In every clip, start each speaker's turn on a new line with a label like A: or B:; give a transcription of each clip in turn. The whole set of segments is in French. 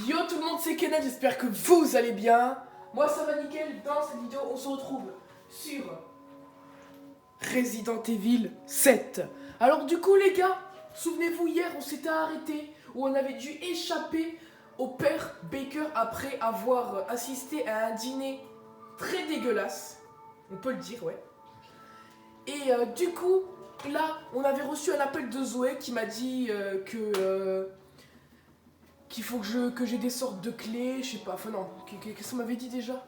A: Yo tout le monde, c'est Kenneth, j'espère que vous allez bien. Moi ça va nickel, dans cette vidéo on se retrouve sur Resident Evil 7. Alors du coup les gars, souvenez-vous hier on s'était arrêté où on avait dû échapper au père Baker après avoir assisté à un dîner très dégueulasse. On peut le dire, ouais. Et du coup, là on avait reçu un appel de Zoé qui m'a dit qu'il faut que j'ai des sortes de clés, je sais pas, enfin non, qu'est-ce qu'on m'avait dit déjà?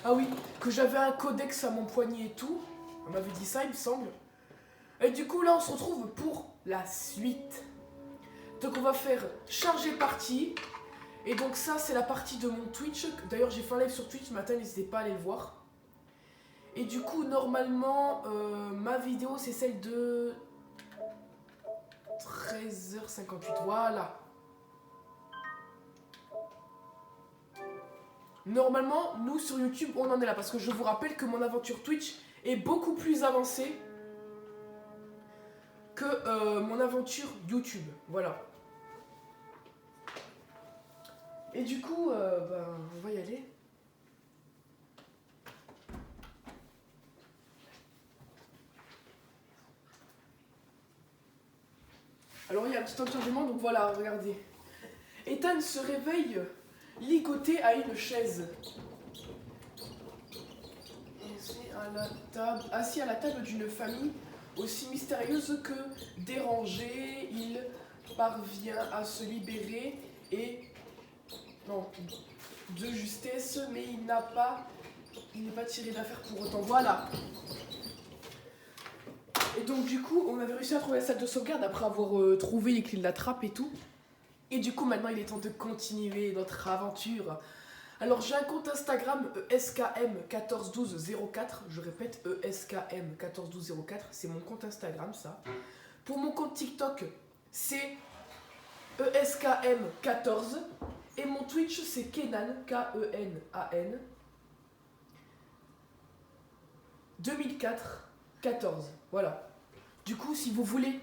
A: Ah oui, que j'avais un codex à mon poignet et tout. On m'avait dit ça, il me semble. Et du coup, là, on se retrouve pour la suite. Donc, on va faire charger partie. Et donc, ça, c'est la partie de mon Twitch. D'ailleurs, j'ai fait un live sur Twitch ce matin, n'hésitez pas à aller le voir. Et du coup, normalement, ma vidéo, c'est celle de 13h58. Voilà. Normalement, nous sur YouTube, on en est là parce que je vous rappelle que mon aventure Twitch est beaucoup plus avancée que mon aventure YouTube. Voilà. Et du coup, on va y aller. Alors il y a un petit encadrement, donc voilà, regardez. Ethan se réveille ligoté à une chaise. Assis à la table d'une famille aussi mystérieuse que dérangée, il parvient à se libérer de justesse, mais il n'est pas tiré d'affaire pour autant. Voilà. Et donc du coup, on avait réussi à trouver la salle de sauvegarde après avoir trouvé les clés de la trappe et tout. Et du coup, maintenant, il est temps de continuer notre aventure. Alors, j'ai un compte Instagram ESKM141204. Je répète, ESKM141204. C'est mon compte Instagram, ça. Pour mon compte TikTok, c'est ESKM14. Et mon Twitch, c'est Kenan, Kenan. 2004-14. Voilà. Du coup, si vous voulez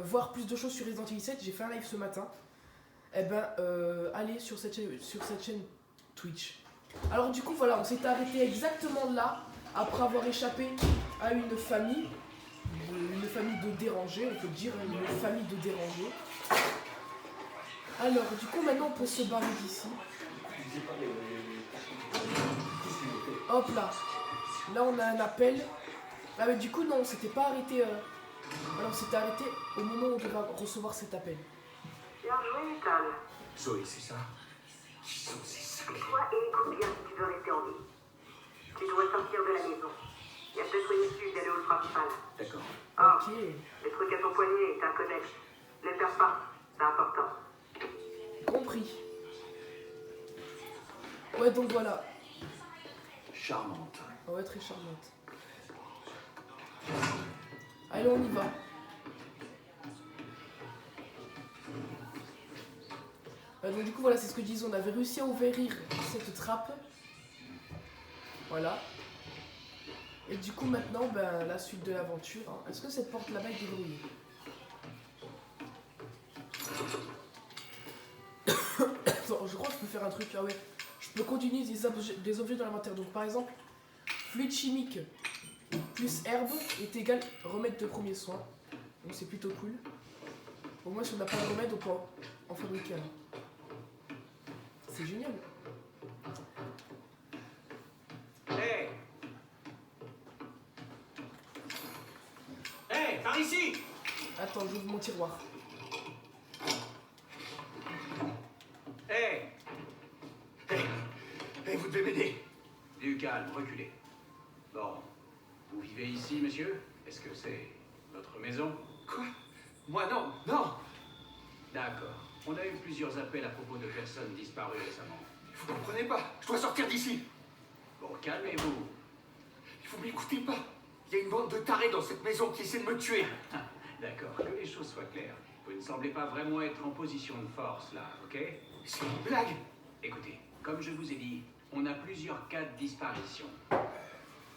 A: voir plus de choses sur Resident Evil 7, j'ai fait un live ce matin. Eh ben, allez sur cette chaîne Twitch. Alors du coup, voilà, on s'est arrêté exactement là, après avoir échappé à une famille de dérangés, on peut dire, une famille de dérangés. Alors, du coup, maintenant, on peut se barrer d'ici. Hop là. Là, on a un appel. Ah mais du coup, non, on s'était pas arrêté... Alors, on s'était arrêté au moment où on devait recevoir cet appel.
B: Bien joué, Ethan.
C: Zoé, c'est ça? Qui sont ces salauds?
B: Toi et écoute bien si tu veux rester en vie. Tu dois sortir de la maison. Il y a deux choix issus d'aller au principal.
C: D'accord.
B: Ah,
A: Ok.
B: le truc à ton poignet est un codex. Ne le perds pas, c'est important.
A: Compris. Ouais, donc voilà.
C: Charmante.
A: Ouais, très charmante. Allez, on y va. Donc du coup, voilà, c'est ce que je disais. On avait réussi à ouvrir cette trappe. Voilà. Et du coup, maintenant, la suite de l'aventure. Hein. Est-ce que cette porte là-bas est déverrouillée? Attends, je crois que je peux faire un truc. Ah ouais. Je peux continuer des objets dans l'inventaire. Donc par exemple, fluide chimique plus herbe est égal remède de premier soin. Donc c'est plutôt cool. Au moins si on n'a pas de remède, on peut en fabriquer un. C'est génial.
C: Hey! Hey, par ici!
A: Attends, j'ouvre mon tiroir.
C: Hey! Hey, vous devez m'aider. Du calme, reculez. Bon, vous vivez ici, monsieur? Est-ce que c'est votre maison?
D: Quoi? Moi, non, non!
C: D'accord. On a eu plusieurs appels à propos de personnes disparues récemment.
D: Vous comprenez pas, je dois sortir d'ici!
C: Bon, calmez-vous.
D: Vous m'écoutez pas! Il y a une bande de tarés dans cette maison qui essaie de me tuer!
C: D'accord, que les choses soient claires. Vous ne semblez pas vraiment être en position de force, là, ok?
D: C'est une blague!
C: Écoutez, comme je vous ai dit, on a plusieurs cas de disparition.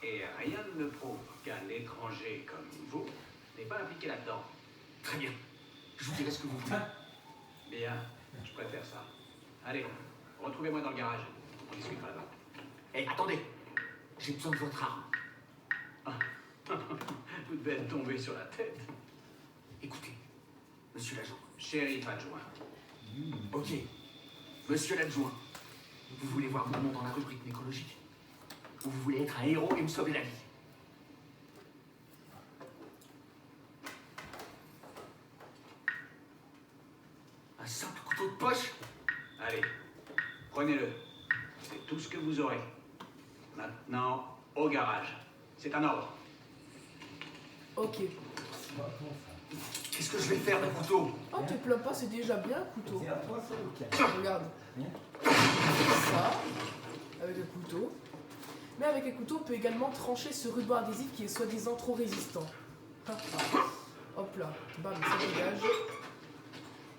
C: Et rien ne me prouve qu'un étranger comme vous n'est pas impliqué là-dedans.
D: Très bien, je vous dirai ce que vous voulez.
C: Bien, je préfère ça. Allez, retrouvez-moi dans le garage. On discutera là-bas.
D: Eh, attendez. J'ai besoin de votre arme.
C: Vous devez être tombé sur la tête.
D: Écoutez, monsieur l'agent.
C: Shérif adjoint.
D: Ok. Monsieur l'adjoint, vous voulez voir mon nom dans la rubrique nécrologique? Ou vous voulez être un héros et me sauver la vie? Un simple couteau de poche?
C: Allez, prenez-le. C'est tout ce que vous aurez. Maintenant, au garage. C'est un ordre.
A: Ok.
D: Qu'est-ce que je vais faire d'un couteau?
A: Oh, te plains pas, c'est déjà bien un couteau.
E: C'est à toi ça ou
A: Regarde.
E: Bien.
A: Ça, avec le couteau. Mais avec un couteau, on peut également trancher ce ruban adhésif qui est soi-disant trop résistant. Hop là, bam, ça dégage.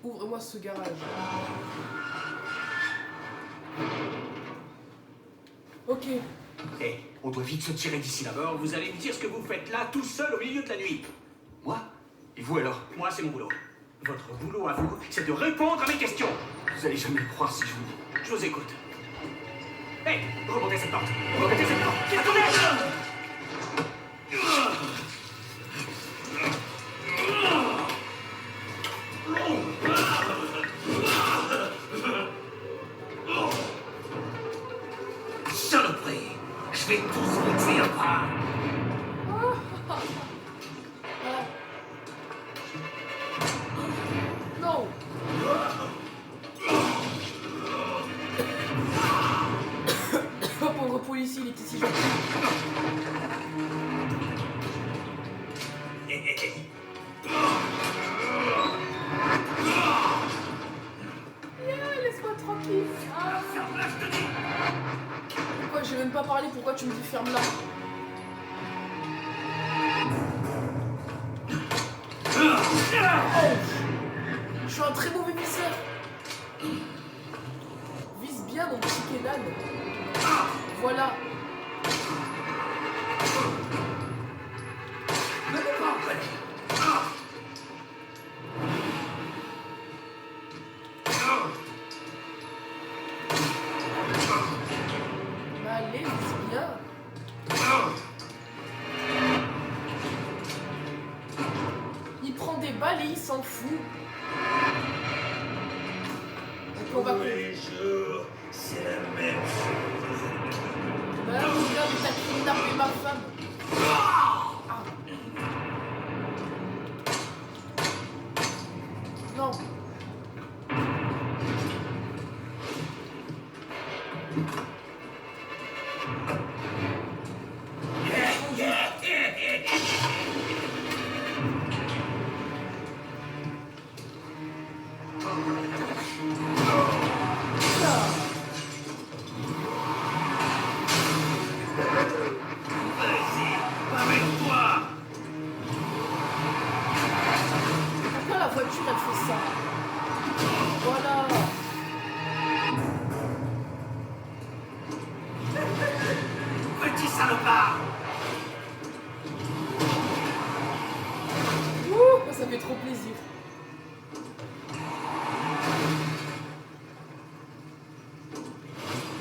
A: Ouvre-moi ce garage. Ok.
D: Eh, on doit vite se tirer d'ici là.
C: D'abord, vous allez me dire ce que vous faites là, tout seul, au milieu de la nuit.
D: Moi? Et vous alors?
C: Moi, c'est mon boulot. Votre boulot à vous, c'est de répondre à mes questions.
D: Vous allez jamais me croire si je vous dis.
C: Je vous écoute. Hé, remontez cette porte. Remontez cette porte. Attendez!
D: Saloperie! Je vais tous vous tuer pas!
A: Non. Oh, pauvre policier, il était si gentil. Laisse-moi tranquille.
D: Ferme-la, je te dis!
A: Pourquoi j'ai même pas parlé, pourquoi tu me dis ferme là? Oh, je suis un très mauvais visseur. Vise bien mon petit Kenan. Voilà.
D: Ne me pas en colère.
A: Allez, vise bien. Il prend des balles et il s'en fout. Donc on va...
D: les jours, c'est la même chose.
A: Bah là, regarde, t'as kidnappé ma femme. Ah. Non.
D: Avec-toi!
A: Pourquoi la voiture elle fait ça? Voilà.
D: Petit salopard!
A: Ouh, ça fait trop plaisir.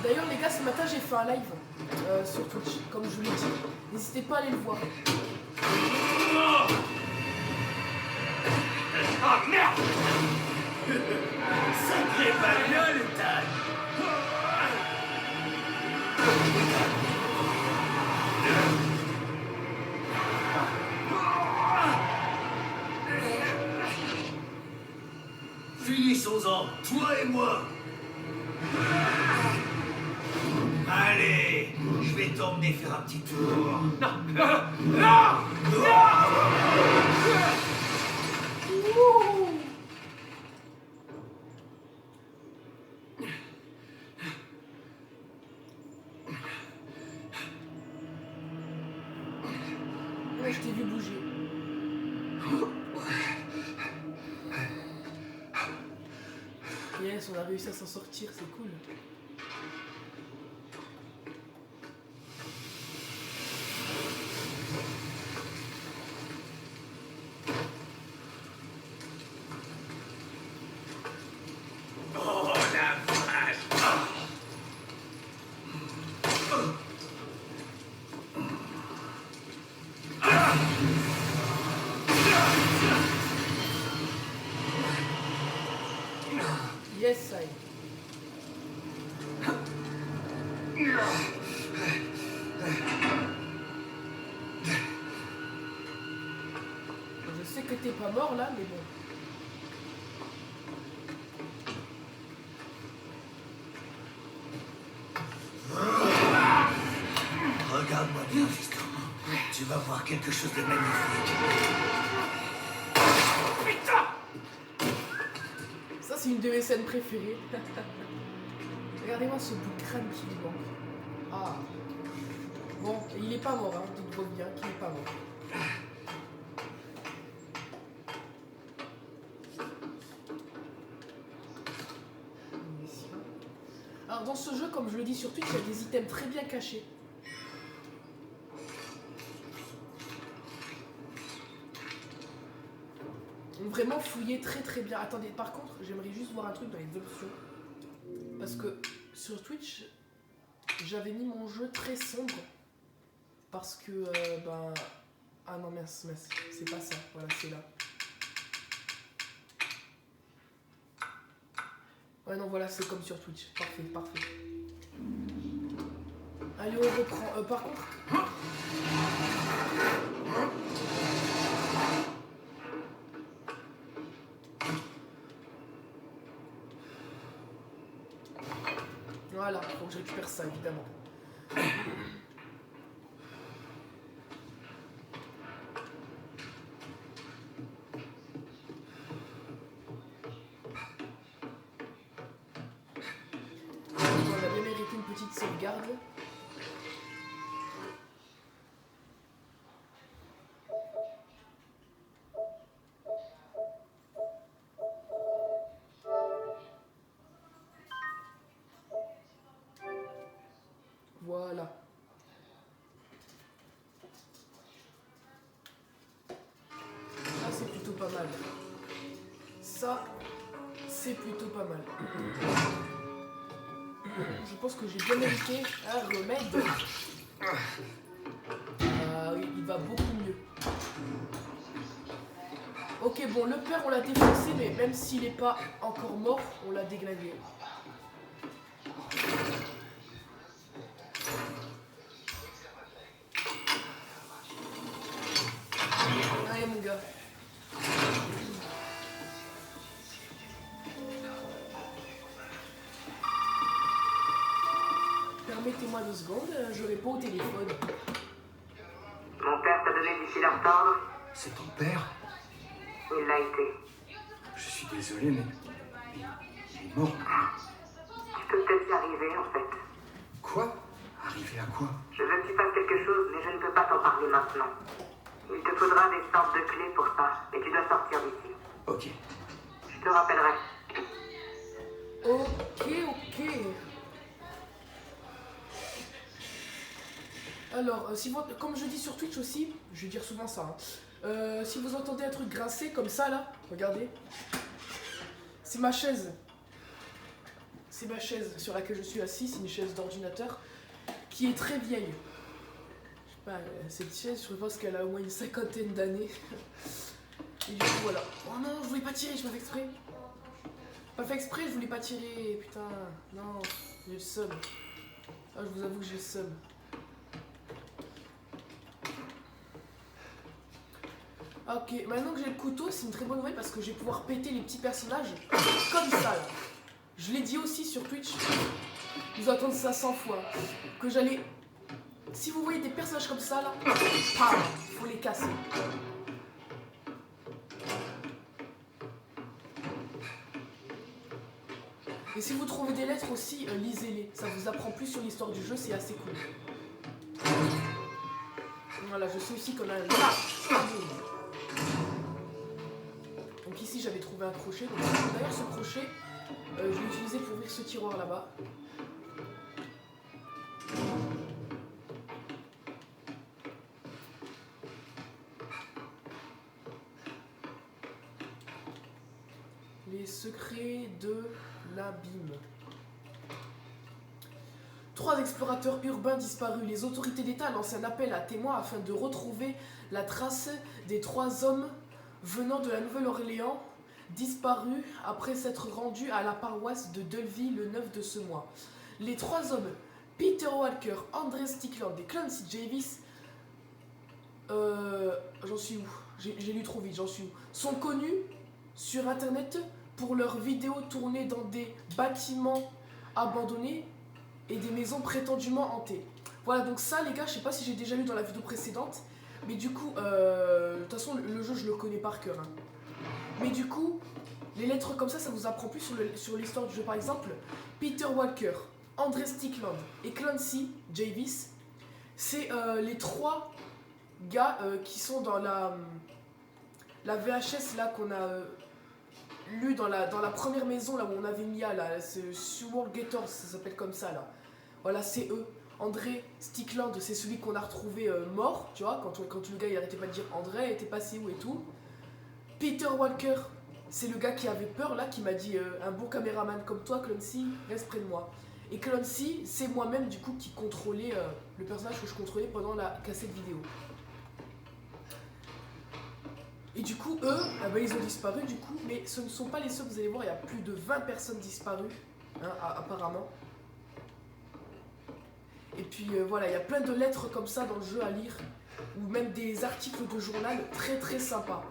A: D'ailleurs les gars, ce matin j'ai fait un live sur Twitch, comme je vous l'ai dit. N'hésitez pas à aller le voir.
D: Oh merde! Sacré bagnole, Tag! Finissons-en, toi et moi! Allez, je vais t'emmener faire un petit tour.
A: Ouh. Ouais, je t'ai vu bouger. Yes, on a réussi à s'en sortir, c'est cool.
D: Oh la
A: Yes, ça y est. Je sais que t'es pas mort là, mais bon.
E: Regarde-moi bien, fiston. Tu vas voir quelque chose de magnifique.
A: Ça, c'est une de mes scènes préférées. Regardez-moi ce bout de crâne qui lui manque. Ah. Bon, il est pas mort, hein. Dites-vous bien qu'il est pas mort. Alors, dans ce jeu, comme je le dis sur Twitch, il y a des items très bien cachés. Vraiment fouiller très très bien. Attendez, par contre, j'aimerais juste voir un truc dans les options. Parce que sur Twitch, j'avais mis mon jeu très sombre. Parce que, ben... Ah non, mince, c'est pas ça. Voilà, c'est là. Ouais, non, voilà, c'est comme sur Twitch. Parfait, parfait. Allez, on reprend. Par contre... Voilà, faut que je récupère ça, évidemment. On a bien mérité une petite sauvegarde. Voilà. Ça, c'est plutôt pas mal. Ça, c'est plutôt pas mal. Je pense que j'ai bien mérité un remède. Ah oui, il va beaucoup mieux. Ok, bon, le père, on l'a défoncé, mais même s'il n'est pas encore mort, on l'a déglingué. Allez, mon gars. Permettez-moi 2 secondes, je réponds au téléphone.
B: Mon père t'a donné du fil à retordre.
E: C'est ton père?
B: Il l'a été.
E: Je suis désolé, mais... Il est mort.
B: Tu peux peut-être y arriver, en fait.
E: Quoi? Arriver à quoi?
B: Je veux que tu fasses quelque chose, mais je ne peux pas t'en parler maintenant. Il te faudra des sortes de clés pour ça, et tu dois sortir d'ici.
E: Ok.
B: Je te rappellerai.
A: Ok. Alors, si vous, comme je dis sur Twitch aussi, je vais dire souvent ça, hein, si vous entendez un truc grincer comme ça là, regardez, c'est ma chaise. C'est ma chaise sur laquelle je suis assis, c'est une chaise d'ordinateur qui est très vieille. Je sais pas, cette chaise, je pense qu'elle a au moins une 50aine d'années. Et du coup, voilà. Oh non, je voulais pas tirer, je m'avais fait exprès. Pas fait exprès, je voulais pas tirer, putain. Non, j'ai le seum. Ah, je vous avoue que j'ai le seum. Ok, maintenant que j'ai le couteau, c'est une très bonne nouvelle parce que je vais pouvoir péter les petits personnages comme ça là. Je l'ai dit aussi sur Twitch, vous entendez ça 100 fois, que j'allais... Si vous voyez des personnages comme ça là, pam, faut les casser. Et si vous trouvez des lettres aussi, lisez-les, ça vous apprend plus sur l'histoire du jeu, c'est assez cool. Voilà, je sais aussi qu'on a... Donc ici j'avais trouvé un crochet, d'ailleurs ce crochet, je l'ai utilisé pour ouvrir ce tiroir là-bas. Les secrets de l'abîme. 3 explorateurs urbains disparus. Les autorités d'État lancent un appel à témoins afin de retrouver la trace des 3 hommes venant de la Nouvelle-Orléans, disparu après s'être rendu à la paroisse de Dulvey le 9 de ce mois. Les 3 hommes, Peter Walker, André Stickland et Clancy Davis, j'en suis où? J'ai lu trop vite, j'en suis où? Sont connus sur internet pour leurs vidéos tournées dans des bâtiments abandonnés et des maisons prétendument hantées. Voilà, donc ça les gars, je sais pas si j'ai déjà lu dans la vidéo précédente, mais du coup, de toute façon le jeu je le connais par cœur. Hein. Mais du coup, les lettres comme ça vous apprend plus sur l'histoire du jeu. Par exemple, Peter Walker, André Stickland et Clancy Davis, c'est les 3 gars qui sont dans la VHS là qu'on a lu dans la première maison là où on avait Mia là, c'est Sword Gators, ça s'appelle comme ça là. Voilà, c'est eux. André Stickland, c'est celui qu'on a retrouvé mort, tu vois, quand le gars il arrêtait pas de dire André, elle était passé où et tout. Peter Walker, c'est le gars qui avait peur là, qui m'a dit un bon caméraman comme toi, Clancy, reste près de moi. Et Clancy, c'est moi-même du coup qui contrôlait le personnage que je contrôlais pendant la cassette vidéo. Et du coup, eux, ils ont disparu du coup, mais ce ne sont pas les seuls, vous allez voir, il y a plus de 20 personnes disparues, hein, apparemment. Et puis voilà, il y a plein de lettres comme ça dans le jeu à lire, ou même des articles de journal très très sympas.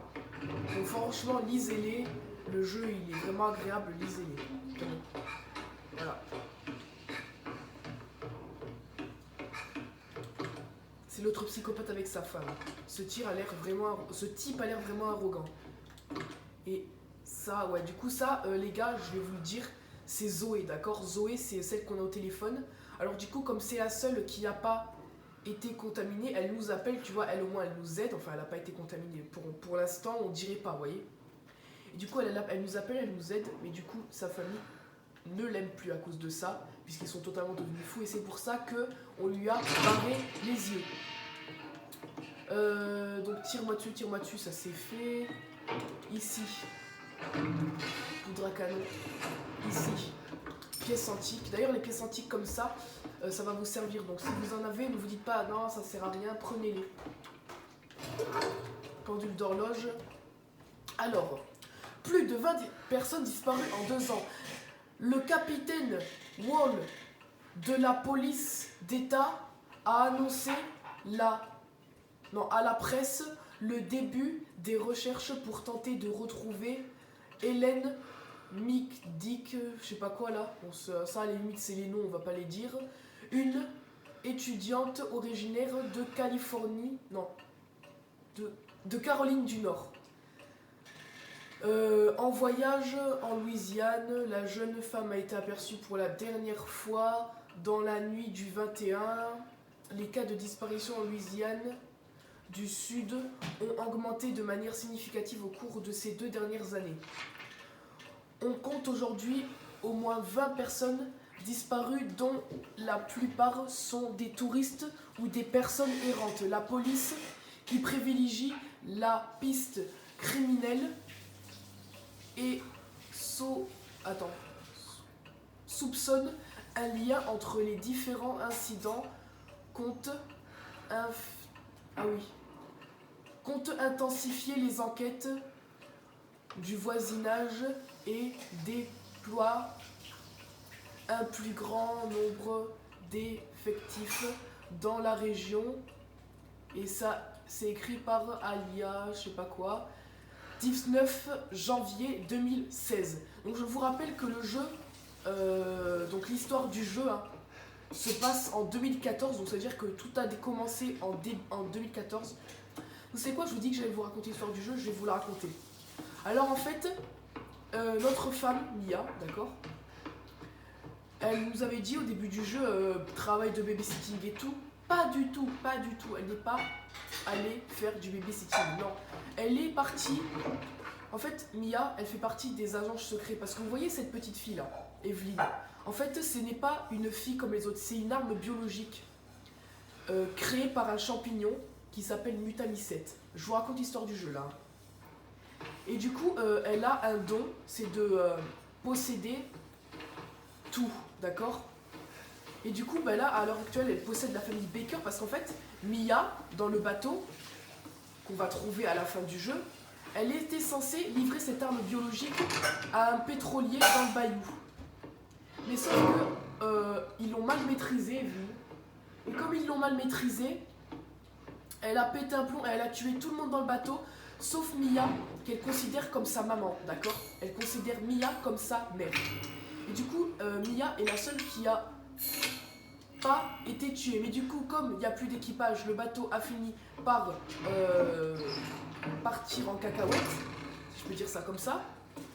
A: Donc franchement, lisez-les, le jeu il est vraiment agréable, lisez-les. Voilà. C'est l'autre psychopathe avec sa femme. Ce type a l'air vraiment arrogant. Et ça, ouais, du coup ça, les gars, je vais vous le dire, c'est Zoé, d'accord? Zoé, c'est celle qu'on a au téléphone. Alors du coup, comme c'est la seule qui n'a pas été contaminée, elle nous appelle, tu vois, elle au moins elle nous aide, enfin elle n'a pas été contaminée, pour l'instant on dirait pas, vous voyez. Et du coup elle nous appelle, elle nous aide, mais du coup sa famille ne l'aime plus à cause de ça, puisqu'ils sont totalement devenus fous, et c'est pour ça qu'on lui a barré les yeux. Donc tire-moi dessus, ça c'est fait. Ici, poudre à canon, ici. Pièces antiques. D'ailleurs, les pièces antiques comme ça, ça va vous servir. Donc, si vous en avez, ne vous dites pas non, ça sert à rien, prenez-les. Pendule d'horloge. Alors, plus de 20 personnes disparues en 2 ans. Le capitaine Wall de la police d'État a annoncé à la presse le début des recherches pour tenter de retrouver Hélène Mick Dick, je sais pas quoi là, bon, ça à la limite c'est les noms, on va pas les dire. Une étudiante originaire de Californie, non, de Caroline du Nord. En voyage en Louisiane, la jeune femme a été aperçue pour la dernière fois dans la nuit du 21. Les cas de disparition en Louisiane du Sud ont augmenté de manière significative au cours de ces 2 dernières années. On compte aujourd'hui au moins 20 personnes disparues dont la plupart sont des touristes ou des personnes errantes. La police qui privilégie la piste criminelle et soupçonne un lien entre les différents incidents compte intensifier les enquêtes du voisinage et déploie un plus grand nombre d'effectifs dans la région. Et ça, c'est écrit par Alia, je sais pas quoi, 19 janvier 2016. Donc je vous rappelle que le jeu, donc l'histoire du jeu se passe en 2014, donc ça veut dire que tout a commencé en 2014. Vous savez quoi, je vous dis que j'allais vous raconter l'histoire du jeu, je vais vous la raconter. Alors en fait, notre femme, Mia, d'accord, elle nous avait dit au début du jeu, travail de babysitting et tout. Pas du tout, elle n'est pas allée faire du babysitting, non. Elle est partie, en fait, Mia, elle fait partie des agents secrets, parce que vous voyez cette petite fille là, Evelyn, en fait, ce n'est pas une fille comme les autres, c'est une arme biologique créée par un champignon qui s'appelle Mutamisette. Je vous raconte l'histoire du jeu là. Et du coup, elle a un don, c'est de posséder tout, d'accord? Et du coup, là, à l'heure actuelle, elle possède la famille Baker parce qu'en fait, Mia, dans le bateau qu'on va trouver à la fin du jeu, Elle était censée livrer cette arme biologique à un pétrolier dans le bayou. Mais sauf que ils l'ont mal maîtrisée, Evelyn. Et comme ils l'ont mal maîtrisée, elle a pété un plomb et elle a tué tout le monde dans le bateau, sauf Mia, qu'elle considère comme sa maman, d'accord? Elle considère Mia comme sa mère. Et du coup, Mia est la seule qui a pas été tuée. Mais du coup, comme il n'y a plus d'équipage, le bateau a fini par partir en cacahuète, si je peux dire ça comme ça.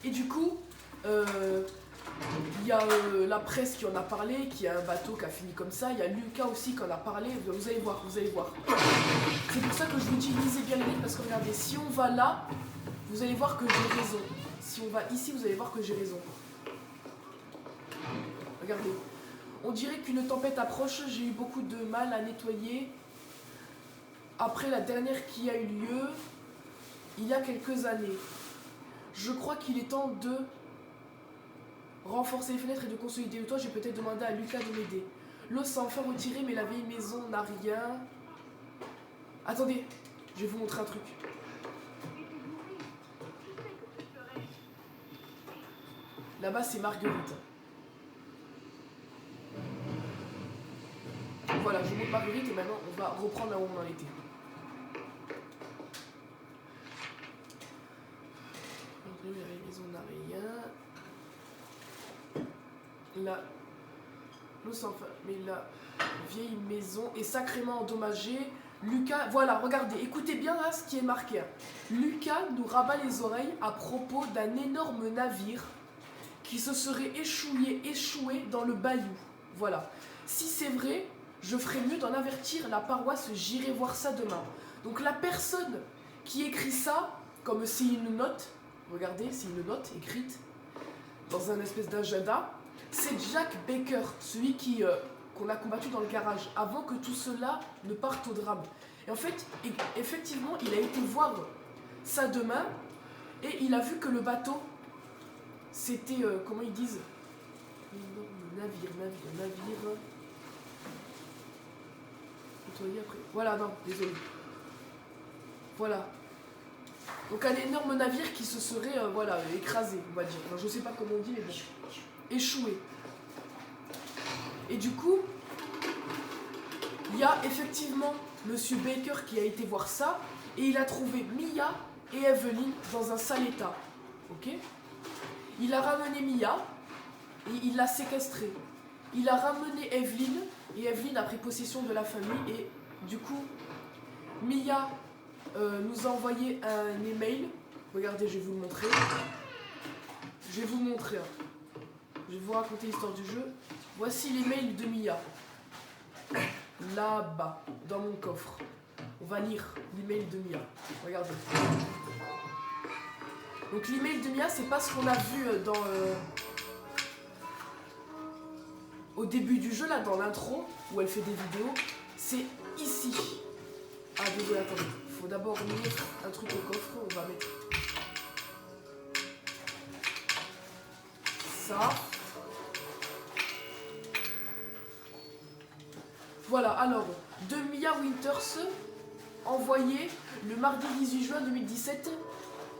A: Et du coup, il y a la presse qui en a parlé, qui a un bateau qui a fini comme ça. Il y a Lucas aussi qui en a parlé. Vous allez voir, vous allez voir. C'est pour ça que je vous dis, lisez bien les livres, parce que regardez, si on va là, vous allez voir que j'ai raison. Si on va ici, vous allez voir que j'ai raison. Regardez. On dirait qu'une tempête approche. J'ai eu beaucoup de mal à nettoyer. Après la dernière qui a eu lieu, il y a quelques années. Je crois qu'il est temps de renforcer les fenêtres et de consolider le toit. J'ai peut-être demandé à Lucas de m'aider. L'eau s'est enfin retirée, mais la vieille maison n'a rien. Attendez, je vais vous montrer un truc. Là-bas, c'est Marguerite. Voilà, je vous montre Marguerite et maintenant, on va reprendre là où on en était. La vieille maison n'a rien. Là, l'eau s'en va, mais la vieille maison est sacrément endommagée. Lucas, voilà, regardez, écoutez bien là ce qui est marqué. Lucas nous rabat les oreilles à propos d'un énorme navire qui se serait échoué dans le bayou. Voilà. Si c'est vrai, je ferais mieux d'en avertir la paroisse, j'irai voir ça demain. Donc la personne qui écrit ça, comme c'est une note, regardez, c'est une note écrite dans un espèce d'agenda, c'est Jack Baker, celui qu'on a combattu dans le garage, avant que tout cela ne parte au drame. Et en fait, effectivement, il a été voir ça demain, et il a vu que le bateau, c'était, comment ils disent, navire. Nettoyer après. Voilà, non, désolé. Voilà. Donc un énorme navire qui se serait, voilà, écrasé, on va dire. Enfin, je sais pas comment on dit, mais bon. Échoué. Et du coup, il y a effectivement Monsieur Baker qui a été voir ça, et il a trouvé Mia et Evelyn dans un sale état. Ok? Il a ramené Mia et il l'a séquestrée. Il a ramené Evelyn et Evelyn a pris possession de la famille et du coup, Mia nous a envoyé un email. Regardez, je vais vous le montrer. Je vais vous montrer. Je vais vous raconter l'histoire du jeu. Voici l'email de Mia. Là-bas, dans mon coffre. On va lire l'email de Mia. Regardez. Donc l'email de Mia, c'est pas ce qu'on a vu au début du jeu, là, dans l'intro, où elle fait des vidéos. C'est ici. Ah, désolé, attendez. Faut d'abord mettre un truc au coffre. On va mettre ça. Voilà, alors, de Mia Winters, envoyé le mardi 18 juin 2017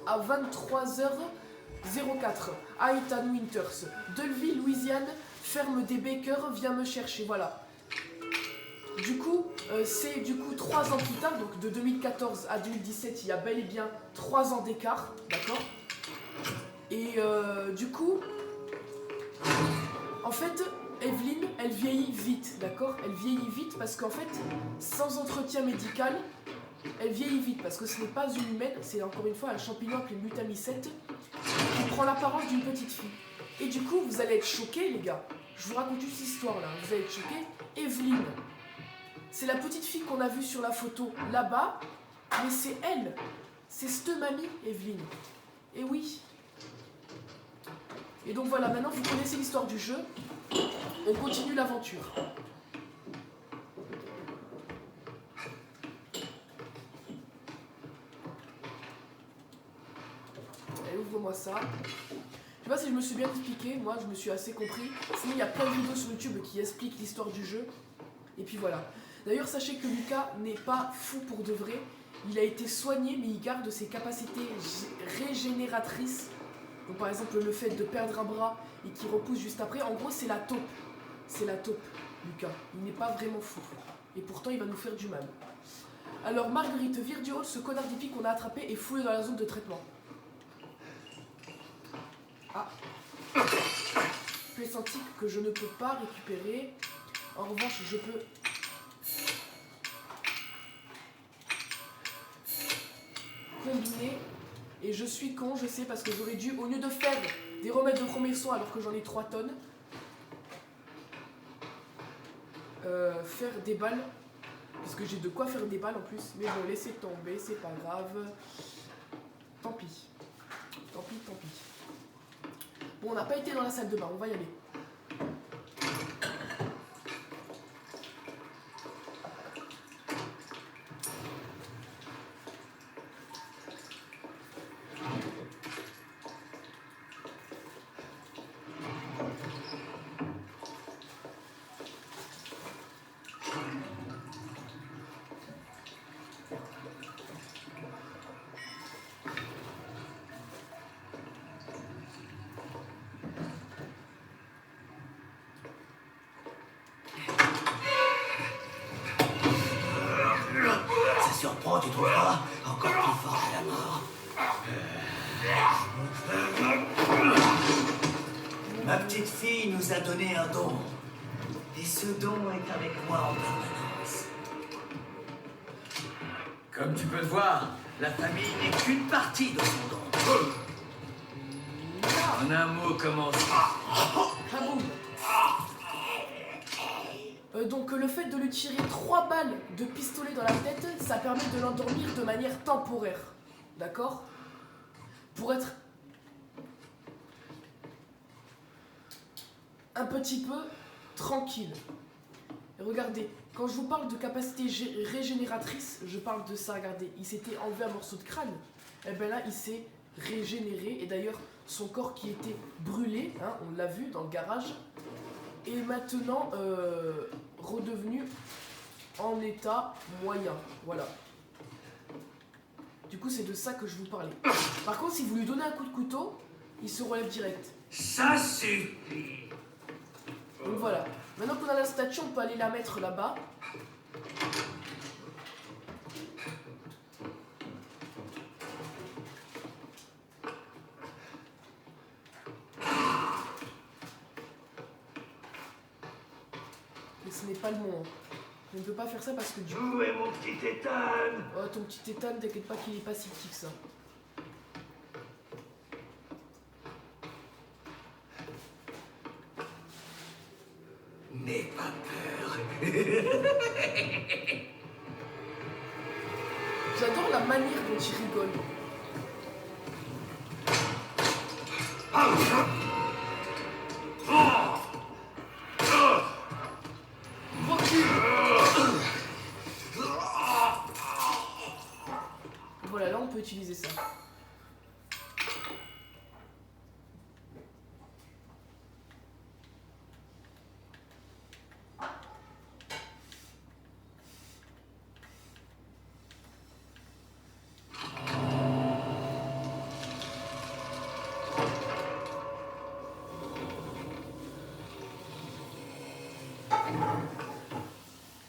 A: à 23h04 à Ethan Winters, Delville, Louisiane, ferme des Baker, viens me chercher, voilà. Du coup, c'est 3 ans plus tard, donc de 2014 à 2017, il y a bel et bien 3 ans d'écart, d'accord? Et du coup, en fait, Evelyn, elle vieillit vite, d'accord? Elle vieillit vite parce qu'en fait, sans entretien médical, elle vieillit vite parce que ce n'est pas une humaine, c'est encore une fois un champignon appelé mutamycète qui prend l'apparence d'une petite fille. Et du coup, vous allez être choqués, les gars. Je vous raconte cette histoire là, vous allez être choqués. Evelyn, c'est la petite fille qu'on a vue sur la photo là-bas, mais c'est elle. C'est cette mamie, Evelyn. Et oui. Et donc voilà, maintenant vous connaissez l'histoire du jeu. On continue l'aventure. Allez, ouvre-moi ça. Je sais pas si je me suis bien expliqué, moi je me suis assez compris. Sinon il y a plein de vidéos sur YouTube qui expliquent l'histoire du jeu. Et puis voilà. D'ailleurs sachez que Lucas n'est pas fou pour de vrai. il a été soigné, mais il garde ses capacités régénératrices. Donc par exemple le fait de perdre un bras et qu'il repousse juste après, en gros c'est la taupe. C'est la taupe, Lucas. Il n'est pas vraiment fou. Et pourtant il va nous faire du mal. Alors Marguerite, vire du hall ce connard d'hippie qu'on a attrapé et fouille dans la zone de traitement. Ah. Pièce antique que je ne peux pas récupérer. En revanche, je peux... combiner. Et je suis con, je sais, parce que j'aurais dû, au lieu de faire des remèdes de premiers soins alors que j'en ai 3 tonnes, faire des balles. Parce que j'ai de quoi faire des balles en plus. Mais bon, laissez tomber, c'est pas grave. Tant pis. Tant pis, tant pis. Bon, on n'a pas été dans la salle de bain, on va y aller.
E: Ça surprend, tu trouves pas? Encore plus fort que la mort. Ma petite fille nous a donné un don. Et ce don est avec moi en permanence. Comme tu peux le voir, la famille n'est qu'une partie de son don. En un mot, comment ça?
A: Kaboum. Donc le fait de lui tirer 3 balles de pistolet dans la tête, ça permet de l'endormir de manière temporaire. D'accord? Pour être un petit peu tranquille. Et regardez, quand je vous parle de capacité régénératrice, je parle de ça, regardez. Il s'était enlevé un morceau de crâne. Et bien là, il s'est régénéré. Et d'ailleurs, son corps qui était brûlé, hein, on l'a vu dans le garage, est maintenant redevenu en état moyen. Voilà. Du coup, c'est de ça que je vous parlais. Par contre, si vous lui donnez un coup de couteau, il se relève direct.
E: Ça suffit.
A: Donc voilà. Maintenant qu'on a la statue, on peut aller la mettre là-bas. Mais ce n'est pas le moment. On ne peut pas faire ça parce que du coup...
E: Où est mon petit Ethan?
A: Oh, ton petit Ethan, t'inquiète pas qu'il est pas si petit que ça.
E: N'aie pas peur.
A: J'adore la manière dont il rigole. Recule. Voilà, là on peut utiliser ça.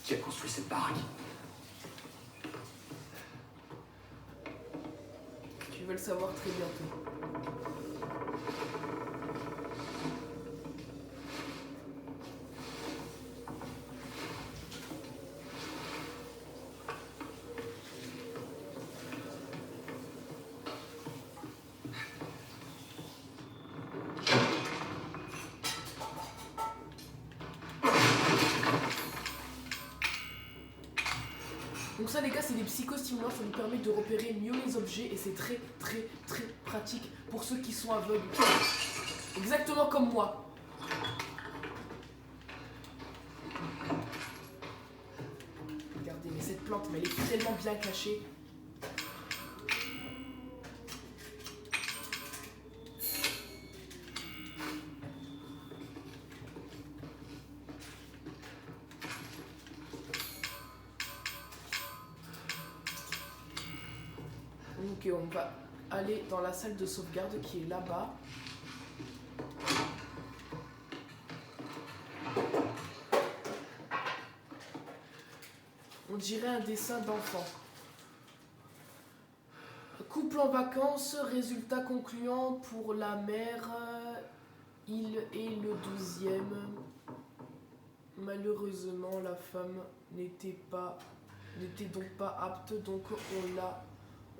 D: Qui a construit cette baraque?
A: Tu vas le savoir très bientôt. Donc ça les gars, c'est des psychostimulants, ça nous permet de repérer mieux les objets et c'est très très très pratique pour ceux qui sont aveugles. Exactement comme moi. Regardez, mais cette plante, mais elle est tellement bien cachée. Ok, on va aller dans la salle de sauvegarde qui est là-bas. On dirait un dessin d'enfant. Couple en vacances, résultat concluant pour la mère. Il est le 12e. Malheureusement, la femme n'était donc pas apte, donc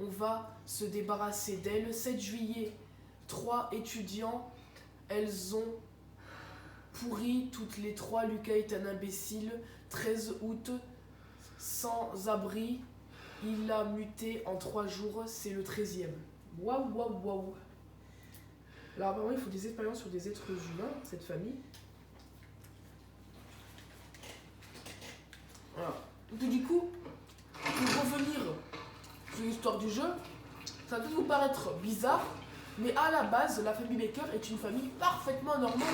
A: on va se débarrasser d'elle. 7 juillet, 3 étudiants, elles ont pourri toutes les 3. Lucas est un imbécile. 13 août, sans abri, il a muté en 3 jours, c'est le 13e. Waouh, waouh, waouh. Alors apparemment il faut des expériences sur des êtres humains, cette famille. Voilà. Donc du coup, pour revenir sur l'histoire du jeu, ça peut vous paraître bizarre, mais à la base, la famille Baker est une famille parfaitement normale.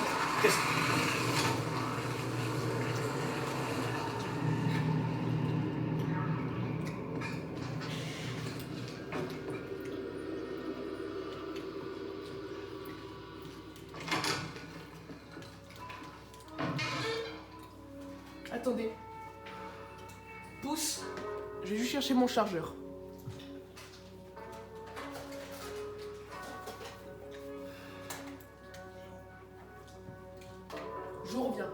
A: Attendez. Pousse. Je vais juste chercher mon chargeur. Je reviens.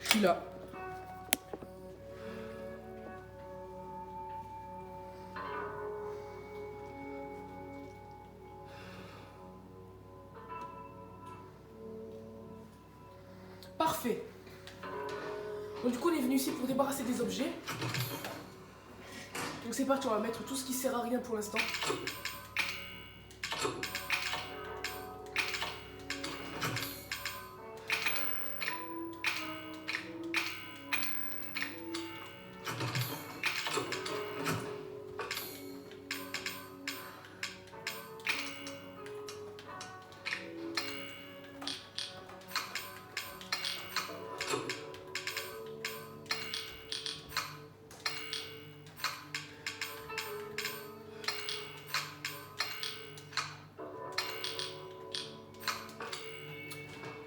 A: Je suis là. Parfait. Donc du coup on est venu ici pour débarrasser des objets. Donc c'est parti, on va mettre tout ce qui sert à rien pour l'instant.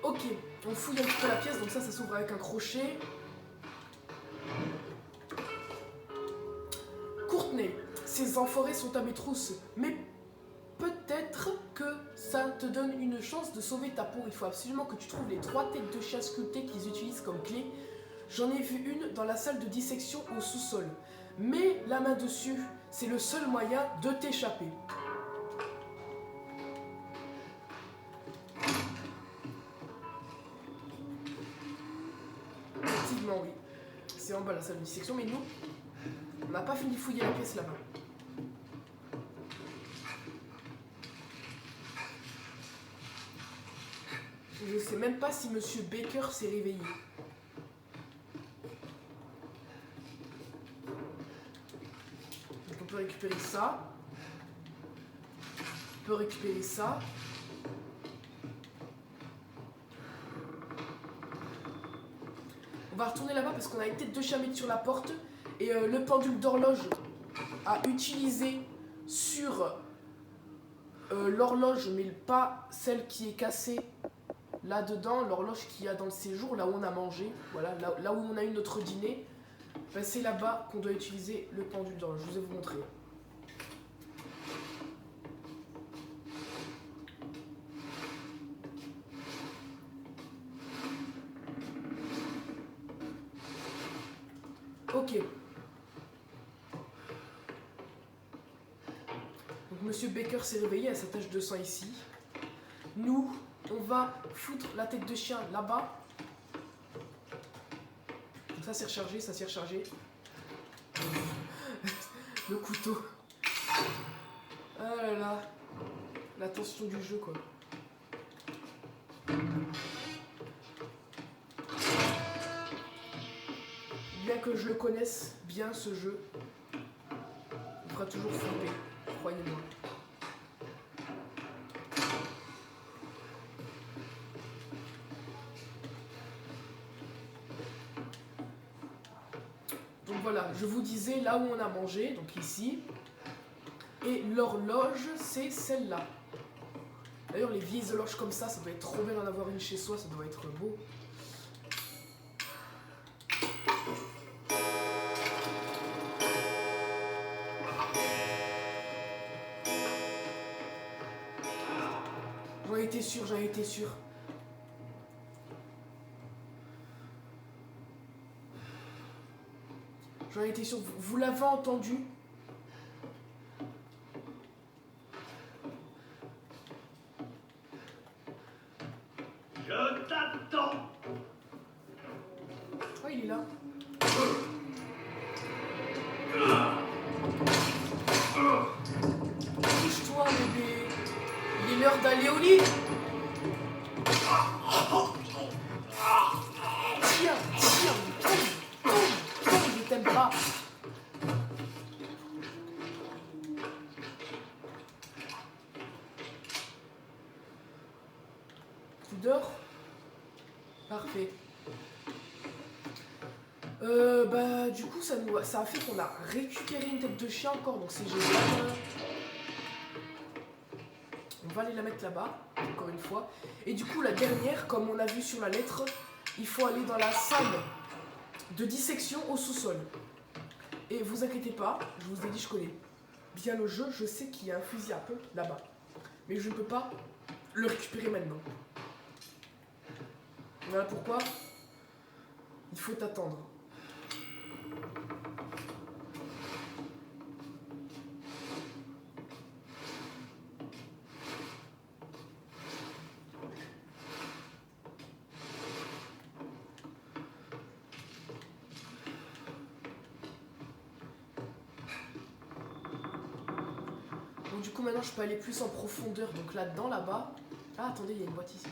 A: Ok, on fouille un petit peu la pièce, donc ça s'ouvre avec un crochet. Courtney, ces enfoirés sont à mes trousses, mais peut-être que ça te donne une chance de sauver ta peau. Il faut absolument que tu trouves les 3 têtes de chat sculptées qu'ils utilisent comme clé. J'en ai vu une dans la salle de dissection au sous-sol. Mets la main dessus, c'est le seul moyen de t'échapper. Effectivement, oui. C'est en bas la salle de dissection, mais nous, on n'a pas fini de fouiller la pièce là-bas. Je sais même pas si Monsieur Baker s'est réveillé. Donc on peut récupérer ça. On peut récupérer ça. On va retourner là-bas parce qu'on a une tête de chat mise sur la porte. Et le pendule d'horloge à utiliser sur l'horloge, mais pas celle qui est cassée là-dedans. L'horloge qu'il y a dans le séjour, là où on a mangé. Voilà, là où on a eu notre dîner. Ben, c'est là-bas qu'on doit utiliser le pendule d'horloge. Je vais vous montrer. Ok. Donc Monsieur Baker s'est réveillé à sa tache de sang ici. Nous, on va foutre la tête de chien là-bas. Ça s'est rechargé, ça s'est rechargé. Le couteau. Ah là là. La tension du jeu, quoi. Bien que je le connaisse bien, ce jeu, il fera toujours flipper, croyez-moi. Donc voilà, je vous disais là où on a mangé, donc ici. Et l'horloge, c'est celle-là. D'ailleurs, les vieilles horloges comme ça doit être trop bien d'en avoir une chez soi, ça doit être beau. J'en étais sûr, j'en étais sûr. J'en étais sûr, vous l'avez entendu.
E: Je t'attends.
A: Oh, il est là. Couche-toi, bébé. Il est l'heure d'aller au lit. Tiens, tiens, tombe, je t'aime pas. Tu dors? Parfait. Bah du coup ça a fait qu'on a récupéré une tête de chien encore, donc c'est génial. On va aller la mettre là-bas, encore une fois. Et du coup la dernière, comme on a vu sur la lettre, il faut aller dans la salle de dissection au sous-sol. Et vous inquiétez pas, je vous ai dit je connais bien le jeu, je sais qu'il y a un fusil à pompe là-bas. Mais je ne peux pas le récupérer maintenant. Voilà pourquoi il faut attendre. Donc du coup maintenant je peux aller plus en profondeur, donc là-dedans, là-bas. Ah attendez, il y a une boîte ici.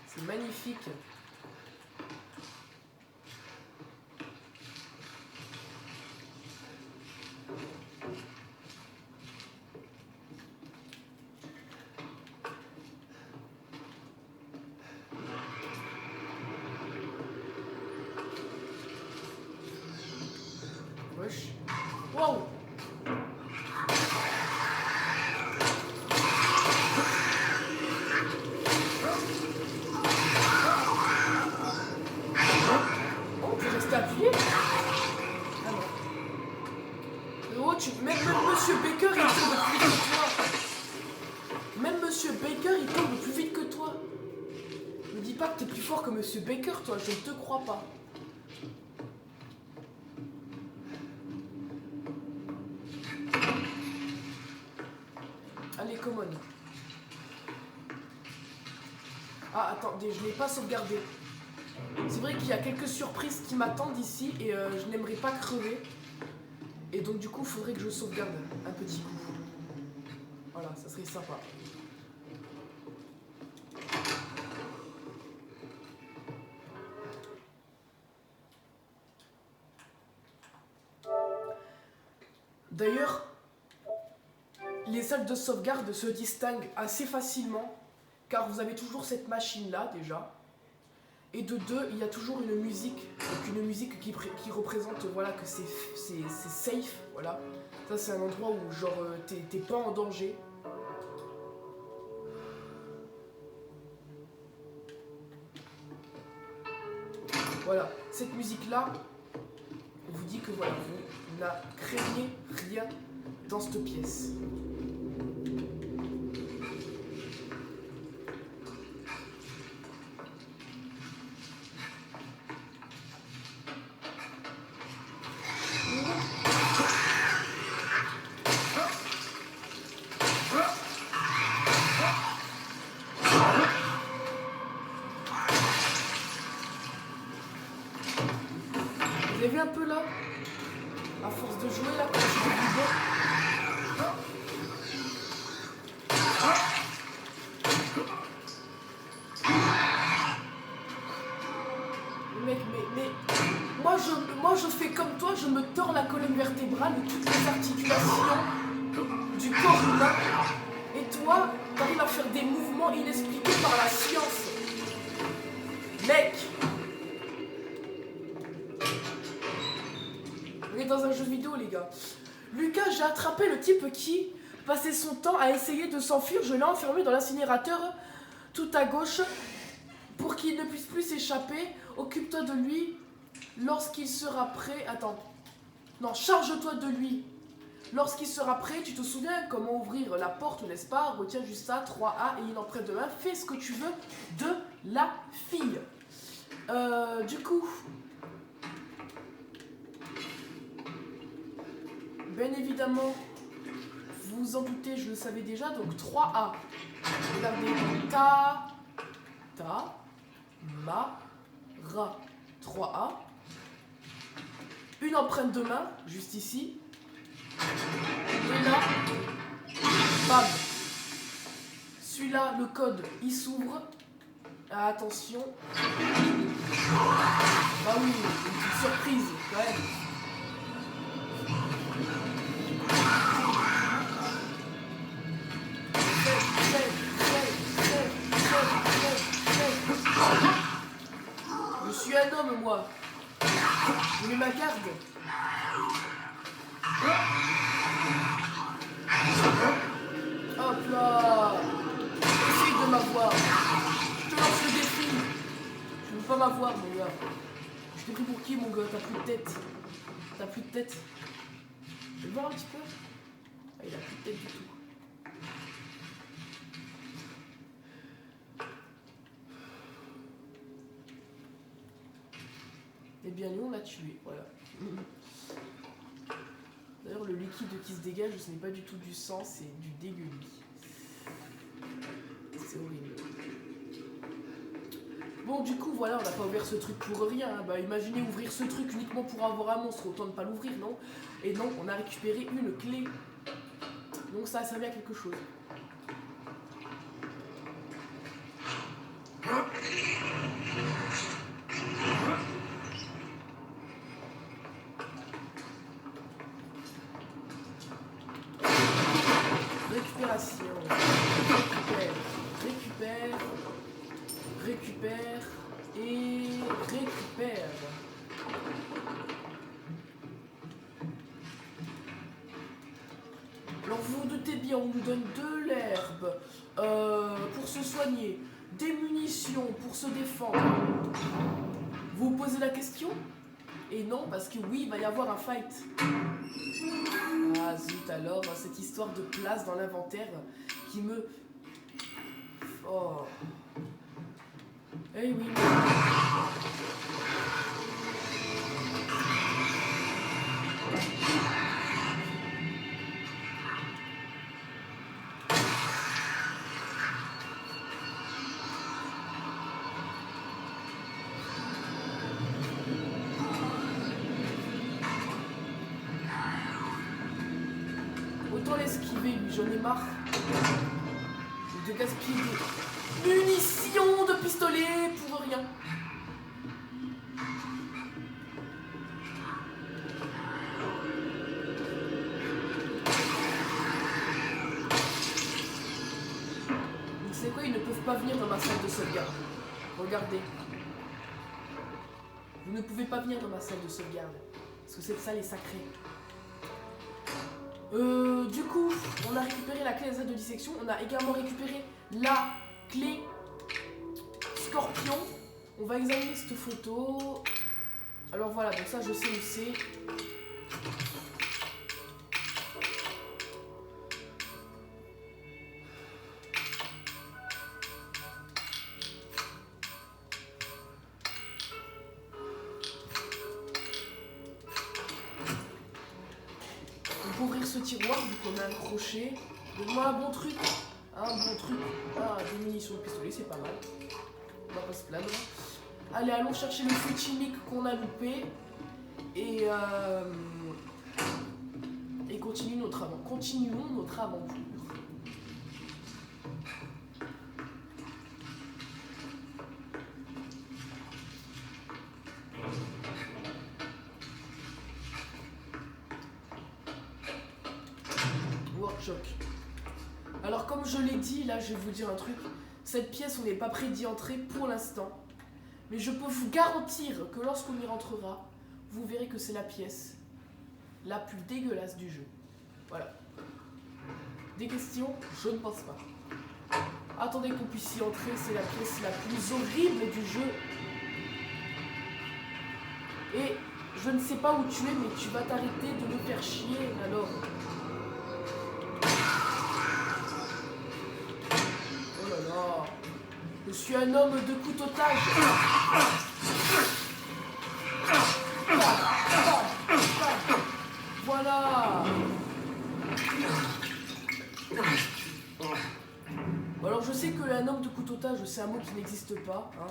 A: C'est magnifique. Wesh. Wow. Oh, t'es resté appuyé? Ah non. Oh, même Monsieur Baker, il tombe plus vite que toi. Même Monsieur Baker, il tombe plus vite que toi. Me dis pas que t'es plus fort que Monsieur Baker, toi, je ne te crois pas. Allez, common. Ah, attendez, je l'ai pas sauvegardé. C'est vrai qu'il y a quelques surprises qui m'attendent ici et je n'aimerais pas crever. Et donc du coup, il faudrait que je sauvegarde un petit coup. Voilà, ça serait sympa. D'ailleurs, les salles de sauvegarde se distinguent assez facilement car vous avez toujours cette machine là déjà. Et de deux, il y a toujours une musique, donc une musique qui représente voilà, que c'est safe, voilà. Ça c'est un endroit où genre t'es pas en danger. Voilà, cette musique là vous dit que voilà, vous ne craignez rien dans cette pièce. À force de jouer là, quand je suis devenu bon. Mec, mais moi je fais comme toi, je me tords la colonne vertébrale de toutes les articulations du corps humain. Et toi, t'arrives à faire des mouvements inexpliqués par la science. Mec! On est dans un jeu vidéo, les gars. Lucas, j'ai attrapé le type qui passait son temps à essayer de s'enfuir. Je l'ai enfermé dans l'incinérateur tout à gauche pour qu'il ne puisse plus s'échapper. Occupe-toi de lui lorsqu'il sera prêt. Attends. Non, charge-toi de lui. Lorsqu'il sera prêt, tu te souviens comment ouvrir la porte, n'est-ce pas? Retiens juste ça, 3A, et il en prête de main. Fais ce que tu veux de la fille. Du coup... Bien évidemment, vous vous en doutez, je le savais déjà, donc 3A. Regardez, ma, ra. 3A. Une empreinte de main, juste ici. Et là, bam. Celui-là, le code, il s'ouvre. Ah, attention. Bah oui, une petite surprise, quand même. Je suis un homme, moi. Je mets ma garde. Hop là. Essaye de m'avoir. Je te lance le défi. Je veux pas m'avoir, mon gars. Je t'ai pris pour qui, mon gars? T'as plus de tête. T'as plus de tête. Tu veux voir un petit peu? Ah, il a plus de tête du tout. Eh bien, nous, on l'a tué, voilà. D'ailleurs, le liquide qui se dégage, ce n'est pas du tout du sang, c'est du dégueulis. C'est horrible. Bon, du coup, voilà, on n'a pas ouvert ce truc pour rien. Hein. Bah, imaginez ouvrir ce truc uniquement pour avoir un monstre, autant ne pas l'ouvrir, non? Et non, on a récupéré une clé. Donc ça a servi à quelque chose. Récupération. Récupère et récupère. Alors vous vous doutez bien, on nous donne de l'herbe pour se soigner, des munitions pour se défendre. Vous vous posez la question? Et non, parce que oui, il va y avoir un fight. Ah zut alors, cette histoire de place dans l'inventaire qui me... Oh. Eh oui. Autant l'esquiver, lui, j'en ai marre de gaspiller des munitions de pistolet pour rien. Vous savez quoi, ils ne peuvent pas venir dans ma salle de sauvegarde. Regardez. Vous ne pouvez pas venir dans ma salle de sauvegarde. Parce que cette salle est sacrée. Du coup, on a récupéré la clé de dissection. On a également récupéré la clé scorpion. On va examiner cette photo. Alors voilà, donc ça je sais où c'est. Pour ouvrir ce tiroir, vu qu'on a un crochet, donne-moi un bon truc. Un bon truc. Ah, des munitions de pistolet, c'est pas mal. On va pas se plaindre. Allez, allons chercher le feu chimique qu'on a loupé. Et continuons notre aventure. Workshop. Alors comme je l'ai dit, là je vais vous dire un truc. Cette pièce, on n'est pas prêt d'y entrer pour l'instant. Mais je peux vous garantir que lorsqu'on y rentrera, vous verrez que c'est la pièce la plus dégueulasse du jeu. Voilà. Des questions? Je ne pense pas. Attendez qu'on puisse y entrer, c'est la pièce la plus horrible du jeu. Et je ne sais pas où tu es, mais tu vas t'arrêter de me faire chier, alors. Oh là là. Je suis un homme de couteautage. Voilà. Bon, alors je sais que un homme de couteautage, c'est un mot qui n'existe pas. Hein.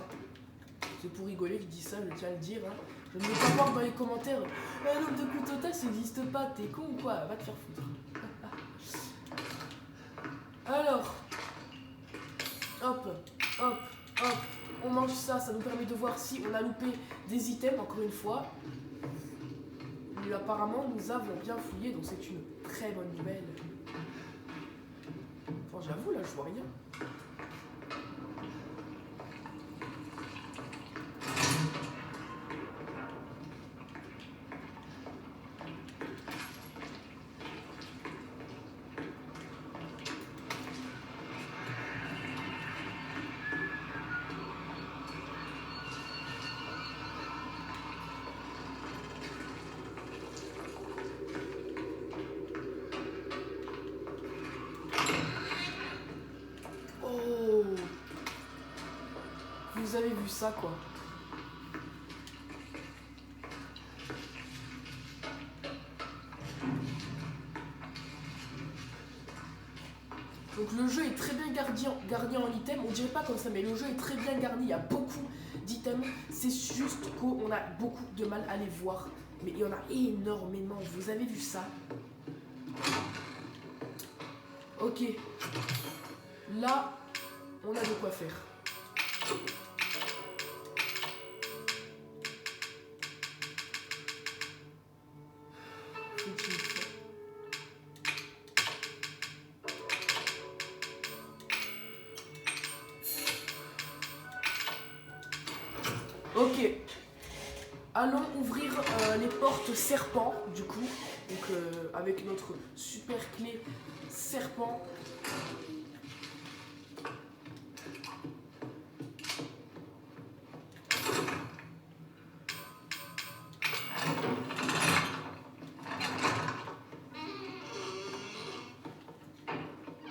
A: C'est pour rigoler que je dis ça, je tiens à le dire. Hein. Je ne veux pas voir dans les commentaires un homme de couteautage, ça n'existe pas. T'es con ou quoi? Va te faire foutre. Alors, hop, hop, hop. On mange ça, ça nous permet de voir si on a loupé des items, encore une fois. Mais apparemment, nous avons bien fouillé, donc c'est une très bonne nouvelle. Enfin, j'avoue, là, je vois rien. Vous avez vu ça, quoi. Donc le jeu est très bien garni en items. On dirait pas comme ça, mais le jeu est très bien garni. Il y a beaucoup d'items. C'est juste qu'on a beaucoup de mal à les voir. Mais il y en a énormément. Vous avez vu ça? Ok. Là, on a de quoi faire. Ok, allons ouvrir les portes serpent du coup, donc avec notre super clé serpent.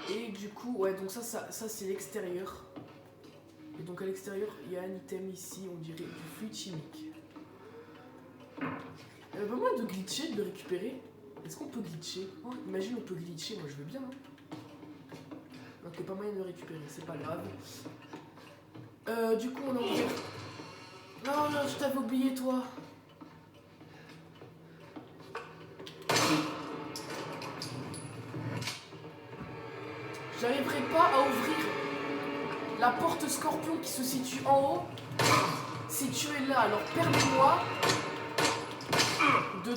A: Et du coup, ouais, donc ça c'est l'extérieur. Et donc à l'extérieur, il y a un item ici, on dirait du fluide chimique. Pas moyen de glitcher, de le récupérer? Est-ce qu'on peut glitcher? Oh, imagine on peut glitcher, moi je veux bien. Hein. Donc il n'y a pas moyen de le récupérer, c'est pas grave. Du coup on a ouvert... Non, non, je t'avais oublié toi. J'arriverai pas à ouvrir la porte scorpion qui se situe en haut. Si tu es là, alors permets-moi de...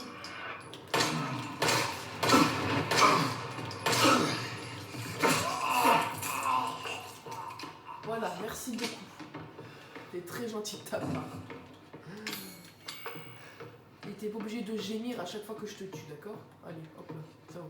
A: Voilà, merci beaucoup. T'es très gentil de ta part. Et t'es pas obligé de gémir à chaque fois que je te tue, d'accord? Allez, hop là, ça va.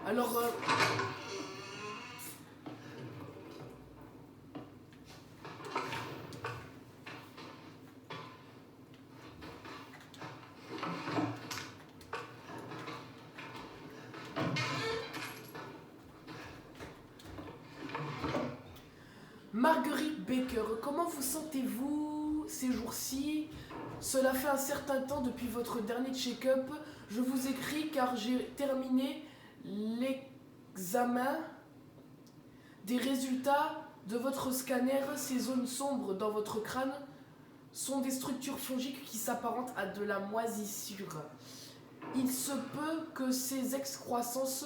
A: Alors, Marguerite Baker, comment vous sentez-vous ces jours-ci? Cela fait un certain temps depuis votre dernier check-up. Je vous écris car j'ai terminé l'examen des résultats de votre scanner. Ces zones sombres dans votre crâne sont des structures fongiques qui s'apparentent à de la moisissure. Il se peut que ces excroissances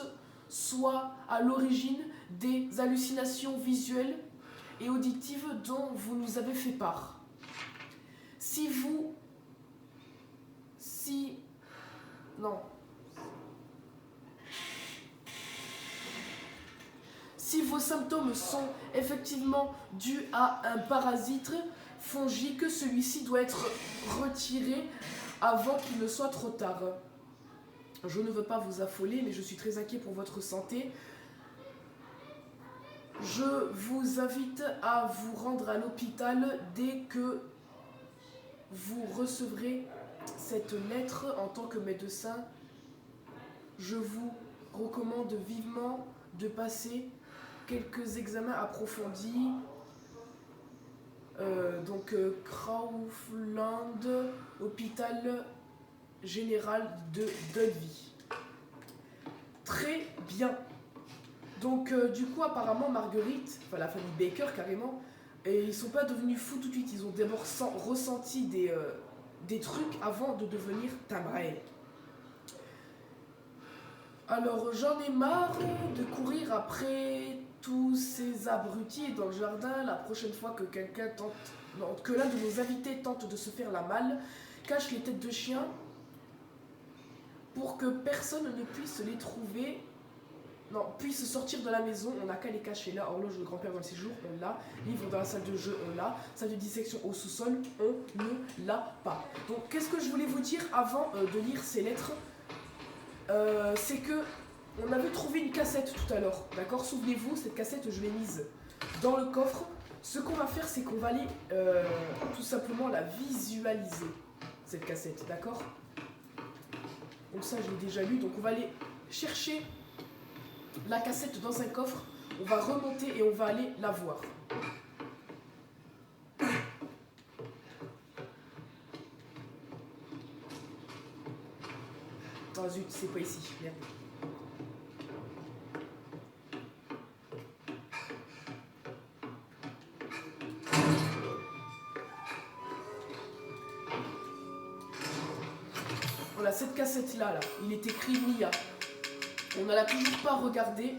A: soient à l'origine des hallucinations visuelles et auditives dont vous nous avez fait part. Si vos symptômes sont effectivement dus à un parasite fongique, celui-ci doit être retiré avant qu'il ne soit trop tard. Je ne veux pas vous affoler, mais je suis très inquiet pour votre santé. Je vous invite à vous rendre à l'hôpital dès que vous recevrez cette lettre. En tant que médecin, je vous recommande vivement de passer quelques examens approfondis. Kaufland, hôpital général de Dundee. Très bien. Donc du coup apparemment Marguerite, enfin la famille Baker carrément, et ils sont pas devenus fous tout de suite, ils ont d'abord ressenti des trucs avant de devenir timbrés. Alors j'en ai marre de courir après tous ces abrutis dans le jardin. La prochaine fois que que l'un de nos invités tente de se faire la malle, cache les têtes de chien pour que personne ne puisse les trouver. Non, puisse sortir de la maison, on n'a qu'à les cacher là. Horloge de grand-père dans le séjour, on l'a. Livre dans la salle de jeu, on l'a. Salle de dissection au sous-sol, on ne l'a pas. Donc qu'est-ce que je voulais vous dire avant de lire ces lettres, c'est que on avait trouvé une cassette tout à l'heure, d'accord? Souvenez-vous, cette cassette, je l'ai mise dans le coffre. Ce qu'on va faire, c'est qu'on va aller tout simplement la visualiser, cette cassette, d'accord? Donc ça, je l'ai déjà lu. Donc on va aller chercher la cassette dans un coffre. On va remonter et on va aller la voir. Oh zut, c'est pas ici, merde. Voilà, cette cassette-là, il est écrit Mia. On ne l'a toujours pas regardée.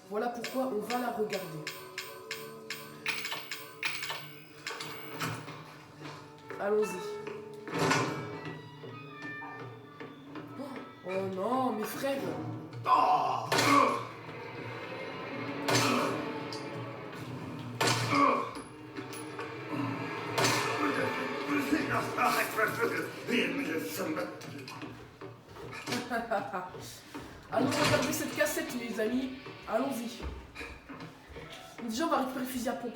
A: Voilà pourquoi on va la regarder. Allons-y. Oh non, mes frères. Allons regarder cette cassette, mes amis. Allons-y. Déjà, on va récupérer le fusil à pompe.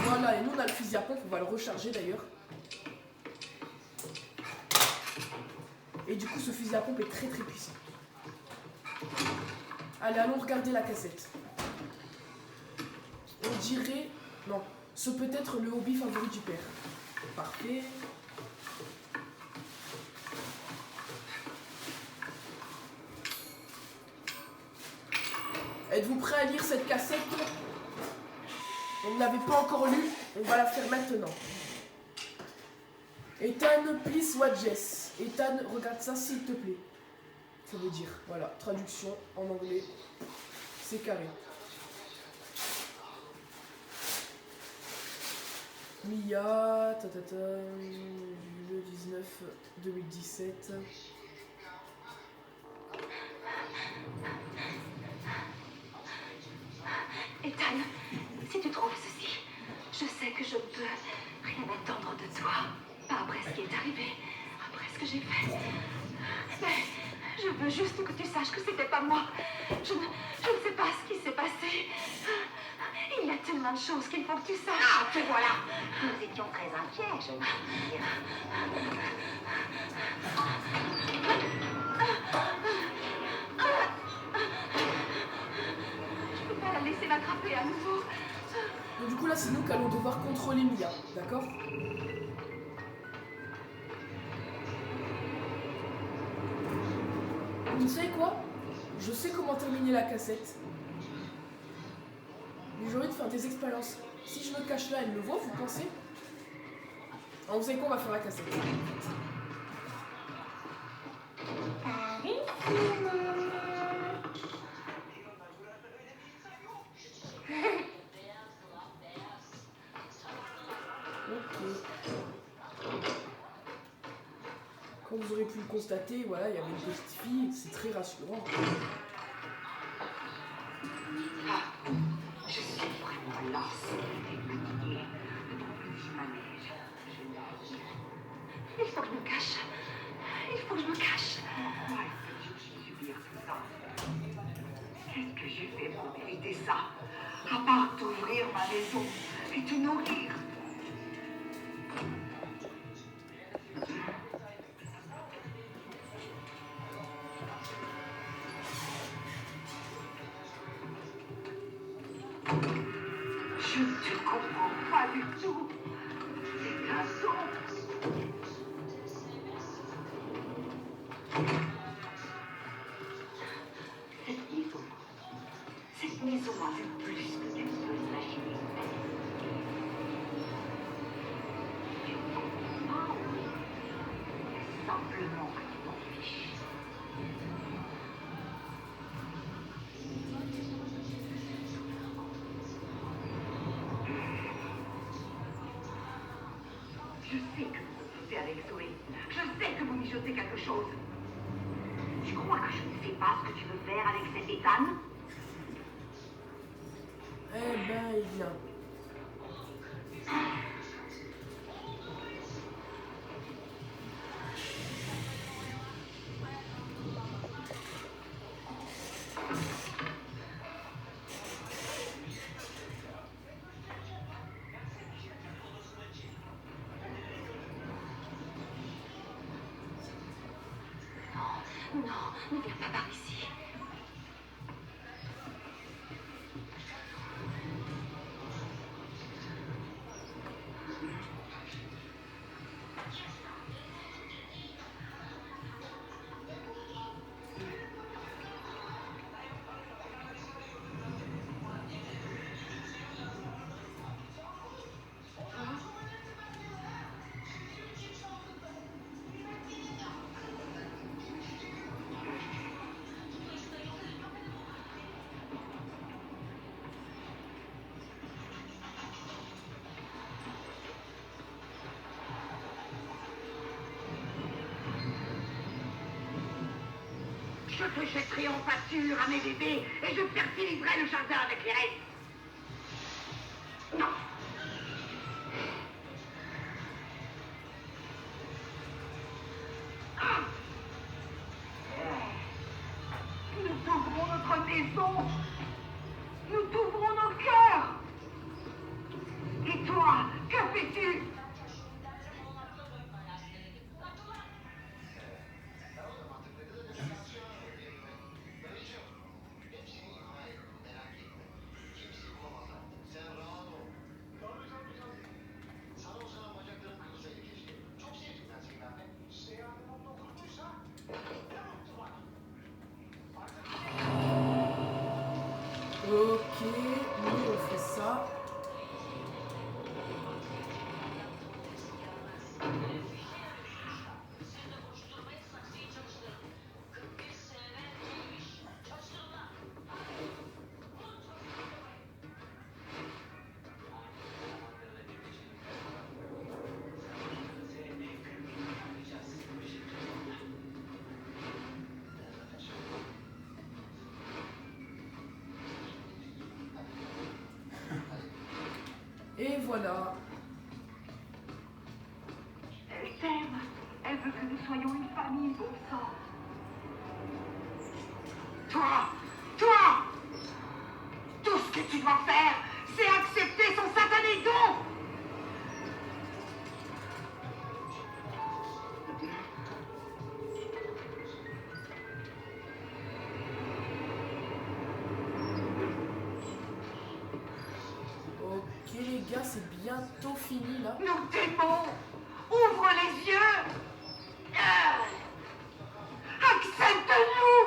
A: Voilà, et nous on a le fusil à pompe, on va le recharger d'ailleurs. Et du coup, ce fusil à pompe est très très puissant. Allez, allons regarder la cassette. On dirait... Non, ce peut être le hobby favori du père. Parfait. Êtes-vous prêts à lire cette cassette? On ne l'avait pas encore lue, on va la faire maintenant. Ethan, please watch this. Ethan, regarde ça s'il te plaît. Ça veut dire, voilà, traduction en anglais, c'est carré. Mia, le 19-2017.
F: Ethan, si tu trouves ceci, je sais que je ne peux rien attendre de toi. Pas après ce qui est arrivé, après ce que j'ai fait. Mais je veux juste que tu saches que c'était pas moi. Je ne sais pas ce qui s'est passé. Il y a tellement de choses qu'il faut que tu saches.
G: Ah, te voilà. Nous étions très inquiets, je veux dire.
F: m'attraper à nouveau.
A: Donc du coup là c'est nous qui allons devoir contrôler Mia, d'accord? Vous savez quoi? Je sais comment terminer la cassette. Mais j'ai envie de faire des expériences. Si je me cache là, elle me voit, vous pensez? Alors vous savez quoi, on va faire la cassette. Comme vous aurez pu le constater, voilà, il y avait une petite fille, c'est très rassurant.
B: Je suis vraiment lassée de nier de mon petit manège.
F: Il faut que je me cache. Il faut que je me cache.
B: Pourquoi est-ce que je suis subir tout ça? Qu'est-ce que j'ai fait pour mériter ça? À part t'ouvrir ma maison et te nourrir. Je ne te comprends pas du tout. C'est un son. Cette maison m'a vu plus que tu ne peux imaginer. Tu ne comprends pas? Simplement que tu t'en fiches. Je sais que vous discutez avec Zoé. Je sais que vous mijotez quelque chose. Tu crois que je ne sais pas ce que tu veux faire avec cet Ethan?
A: Eh ben, il vient.
F: Non, ne viens pas par ici.
B: Je te jetterai en pâture à mes bébés et je fertiliserai le jardin avec les restes. Non. Nous t'ouvrons notre maison. Nous t'ouvrons nos cœurs. Et toi, que fais-tu?
A: Ok, nous on fait ça. Et voilà.
B: Elle t'aime. Elle veut que nous soyons une famille, bon sang. Toi, tout ce que tu dois faire, c'est accepter son satané don.
A: gars, c'est bientôt fini là.
B: Nous t'aimons. Ouvre les yeux. Accepte-nous.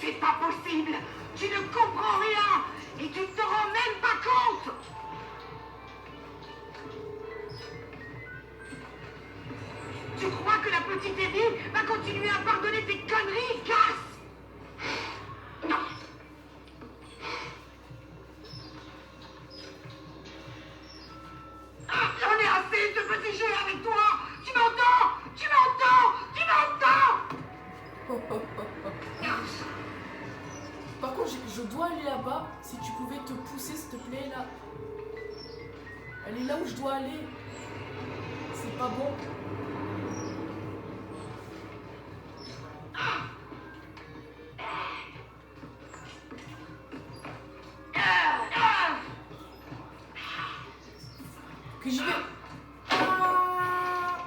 B: C'est pas possible. Tu ne comprends rien et tu ne te rends même pas compte. Tu crois que la petite Evie va continuer à pardonner tes conneries, Cass? Non. Ah, j'en ai assez de petits jeux avec toi. Tu m'entends? Tu m'entends? Tu m'entends?
A: Par contre, je dois aller là-bas. Si tu pouvais te pousser, s'il te plaît, là. Elle est là où je dois aller. C'est pas bon. Que j'y vais. Ah!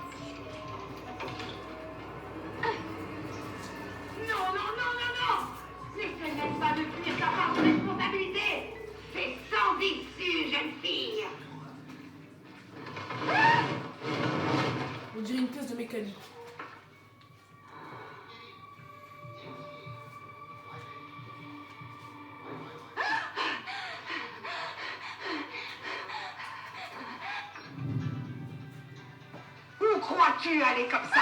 B: Non, non, non, non, non. N'essaie pas de fuir ta part de responsabilité. C'est sans issue, jeune fille.
A: On dirait une pièce de mécanique.
B: Où crois-tu aller comme ça?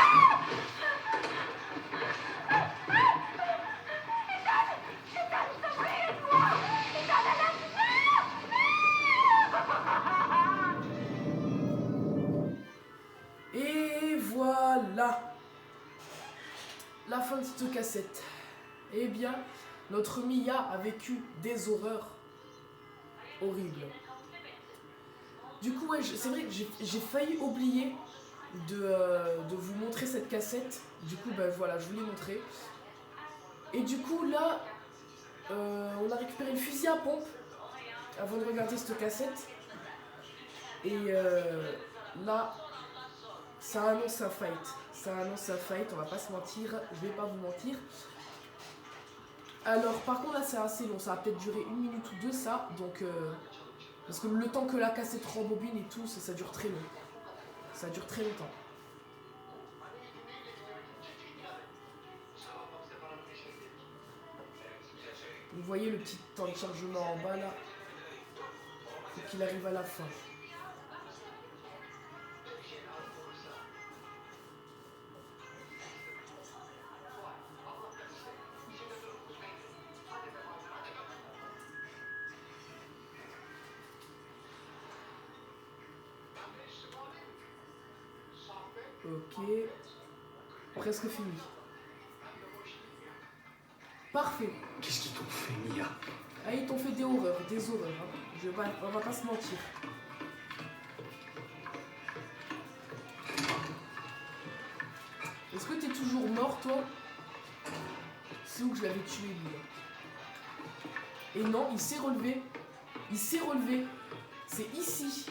A: Et voilà la fin de cette cassette. Eh bien, notre Mia a vécu des horreurs horribles. Du coup, ouais, c'est vrai que j'ai failli oublier de vous montrer cette cassette. Du coup, ben voilà, je vous l'ai montré. Et du coup, là, on a récupéré le fusil à pompe avant de regarder cette cassette. Et là, ça annonce un fight. Ça annonce un fight, on va pas se mentir. Je vais pas vous mentir. Alors, par contre, là, c'est assez long. Ça va peut-être durer 1 minute ou 2, ça. Donc, parce que le temps que la cassette rembobine et tout, ça dure très long. Ça dure très longtemps. Vous voyez le petit temps de chargement en bas, là. Faut qu'il arrive à la fin. Ok. Presque fini. Parfait.
D: Qu'est-ce qu'ils t'ont fait, Mia?
A: Ah, ils t'ont fait des horreurs. Hein. On va pas se mentir. Est-ce que t'es toujours mort, toi? C'est où que je l'avais tué, lui? Et non, il s'est relevé. Il s'est relevé. C'est ici.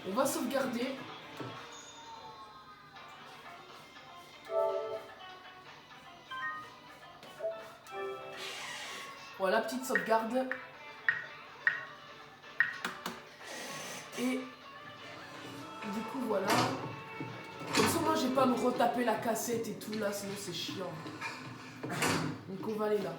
A: On va sauvegarder. Voilà, petite sauvegarde. Et du coup, voilà. Comme ça, moi, j'ai pas à me retaper la cassette et tout là, sinon c'est chiant. Donc, on va aller là.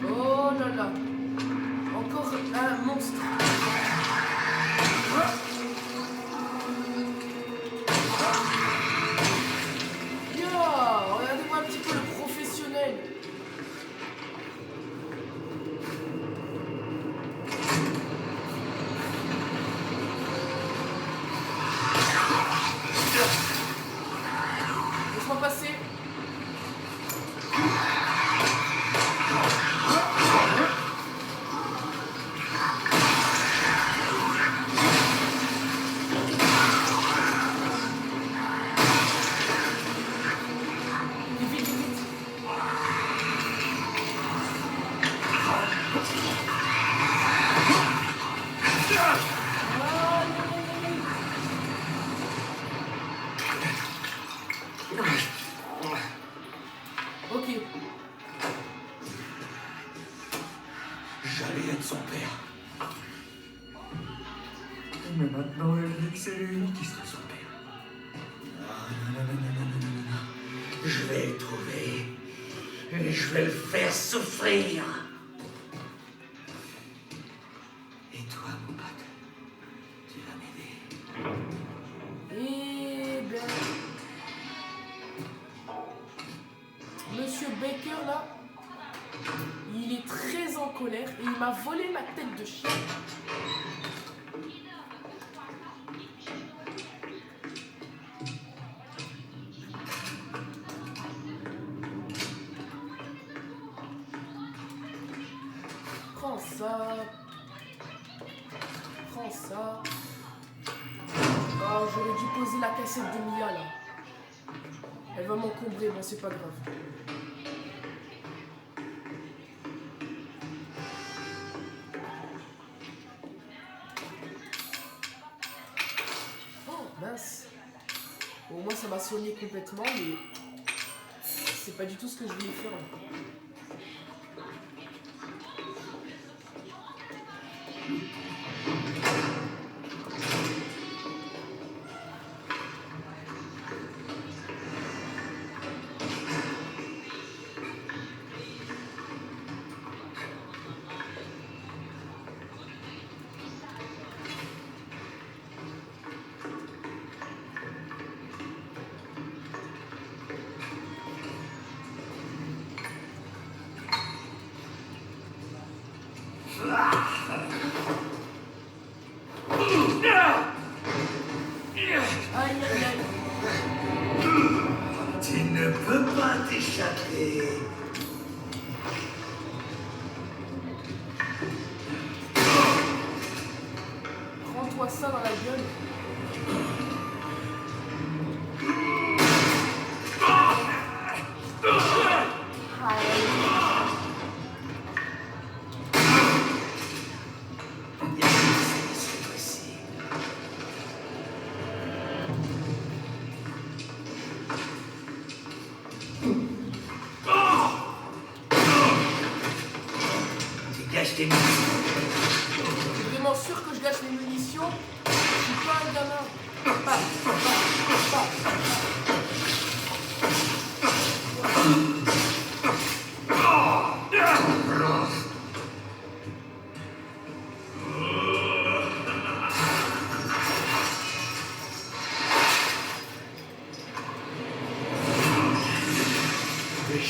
A: Oh là là. Encore un monstre. Ah. Ok.
E: J'allais être son père. Mais maintenant, elle dit que c'est lui qui serait son père. Non. Je vais le trouver. Et je vais le faire souffrir. Et toi, mon pote, tu vas m'aider.
A: Eh ben... Monsieur Baker, là, il est très en colère et il m'a volé ma tête de chien. Prends ça. Prends ça. Ah, j'aurais dû poser la cassette de Mia, là. Elle va m'encombrer, bon, c'est pas grave. Oh, mince. Bon, au moins, ça m'a soigné complètement, mais... c'est pas du tout ce que je voulais faire, là. Aïe, aïe, aïe.
E: Tu ne peux pas t'échapper.
A: Prends-toi ça dans la gueule.
E: C'est possible. Tu gâches tes munitions.
A: T'es vraiment sûr que je gâche mes munitions? Je suis pas un gamin. Pas.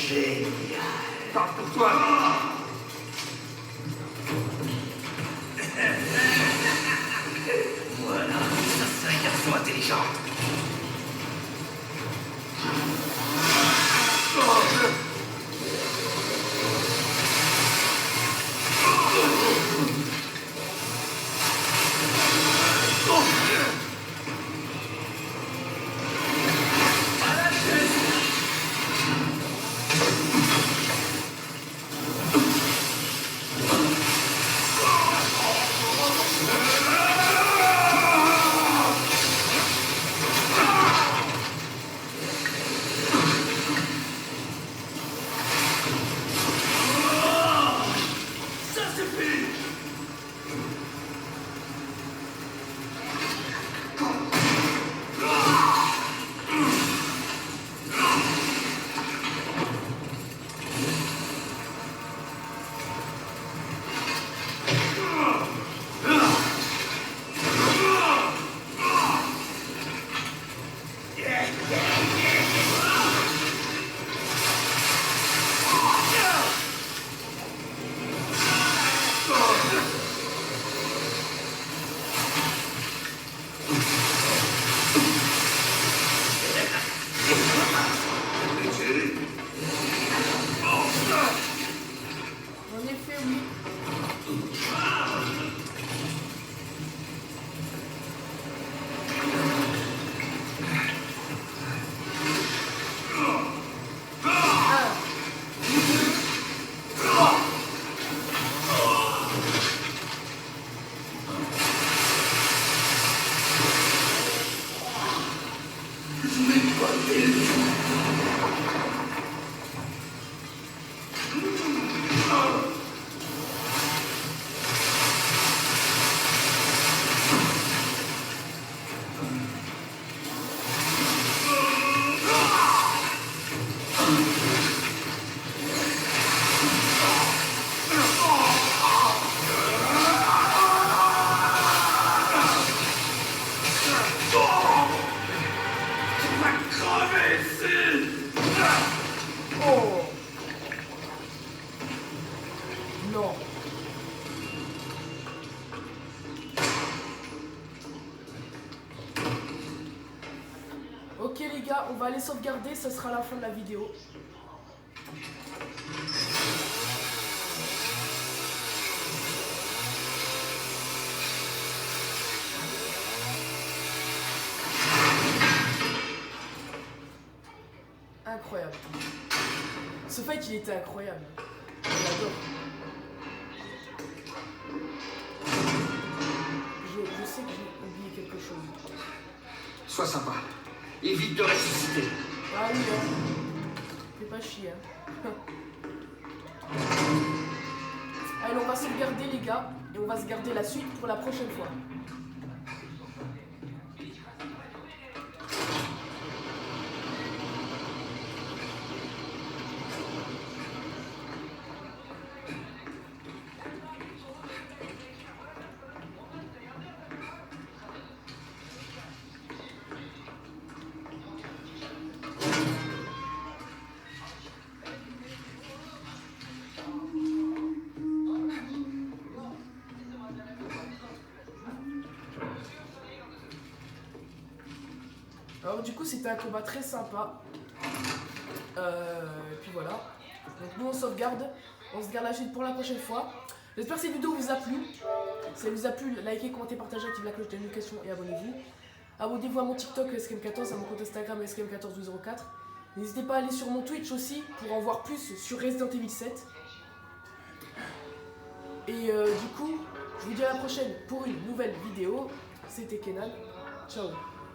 E: Génial. Parle pour toi. Voilà, ça c'est un garçon intelligent.
A: Ok les gars, on va aller sauvegarder, ça sera la fin de la vidéo. Incroyable. Ce fight il était incroyable. J'adore. Je sais que j'ai oublié quelque chose.
D: Sois sympa. Évite de ressusciter.
A: Ah oui, hein. Fais pas chier, hein. Allez, on va sauvegarder les gars. Et on va se garder la suite pour la prochaine fois. Alors du coup c'était un combat très sympa. Et puis voilà. Donc nous on sauvegarde. On se garde la suite pour la prochaine fois. J'espère que cette vidéo vous a plu. Si elle vous a plu, likez, commentez, partagez, activez la cloche de notification et abonnez-vous. Abonnez-vous à mon TikTok SKM14, à mon compte Instagram SKM141204. N'hésitez pas à aller sur mon Twitch aussi pour en voir plus sur Resident Evil 7. Et du coup, je vous dis à la prochaine pour une nouvelle vidéo. C'était Kenan. Ciao.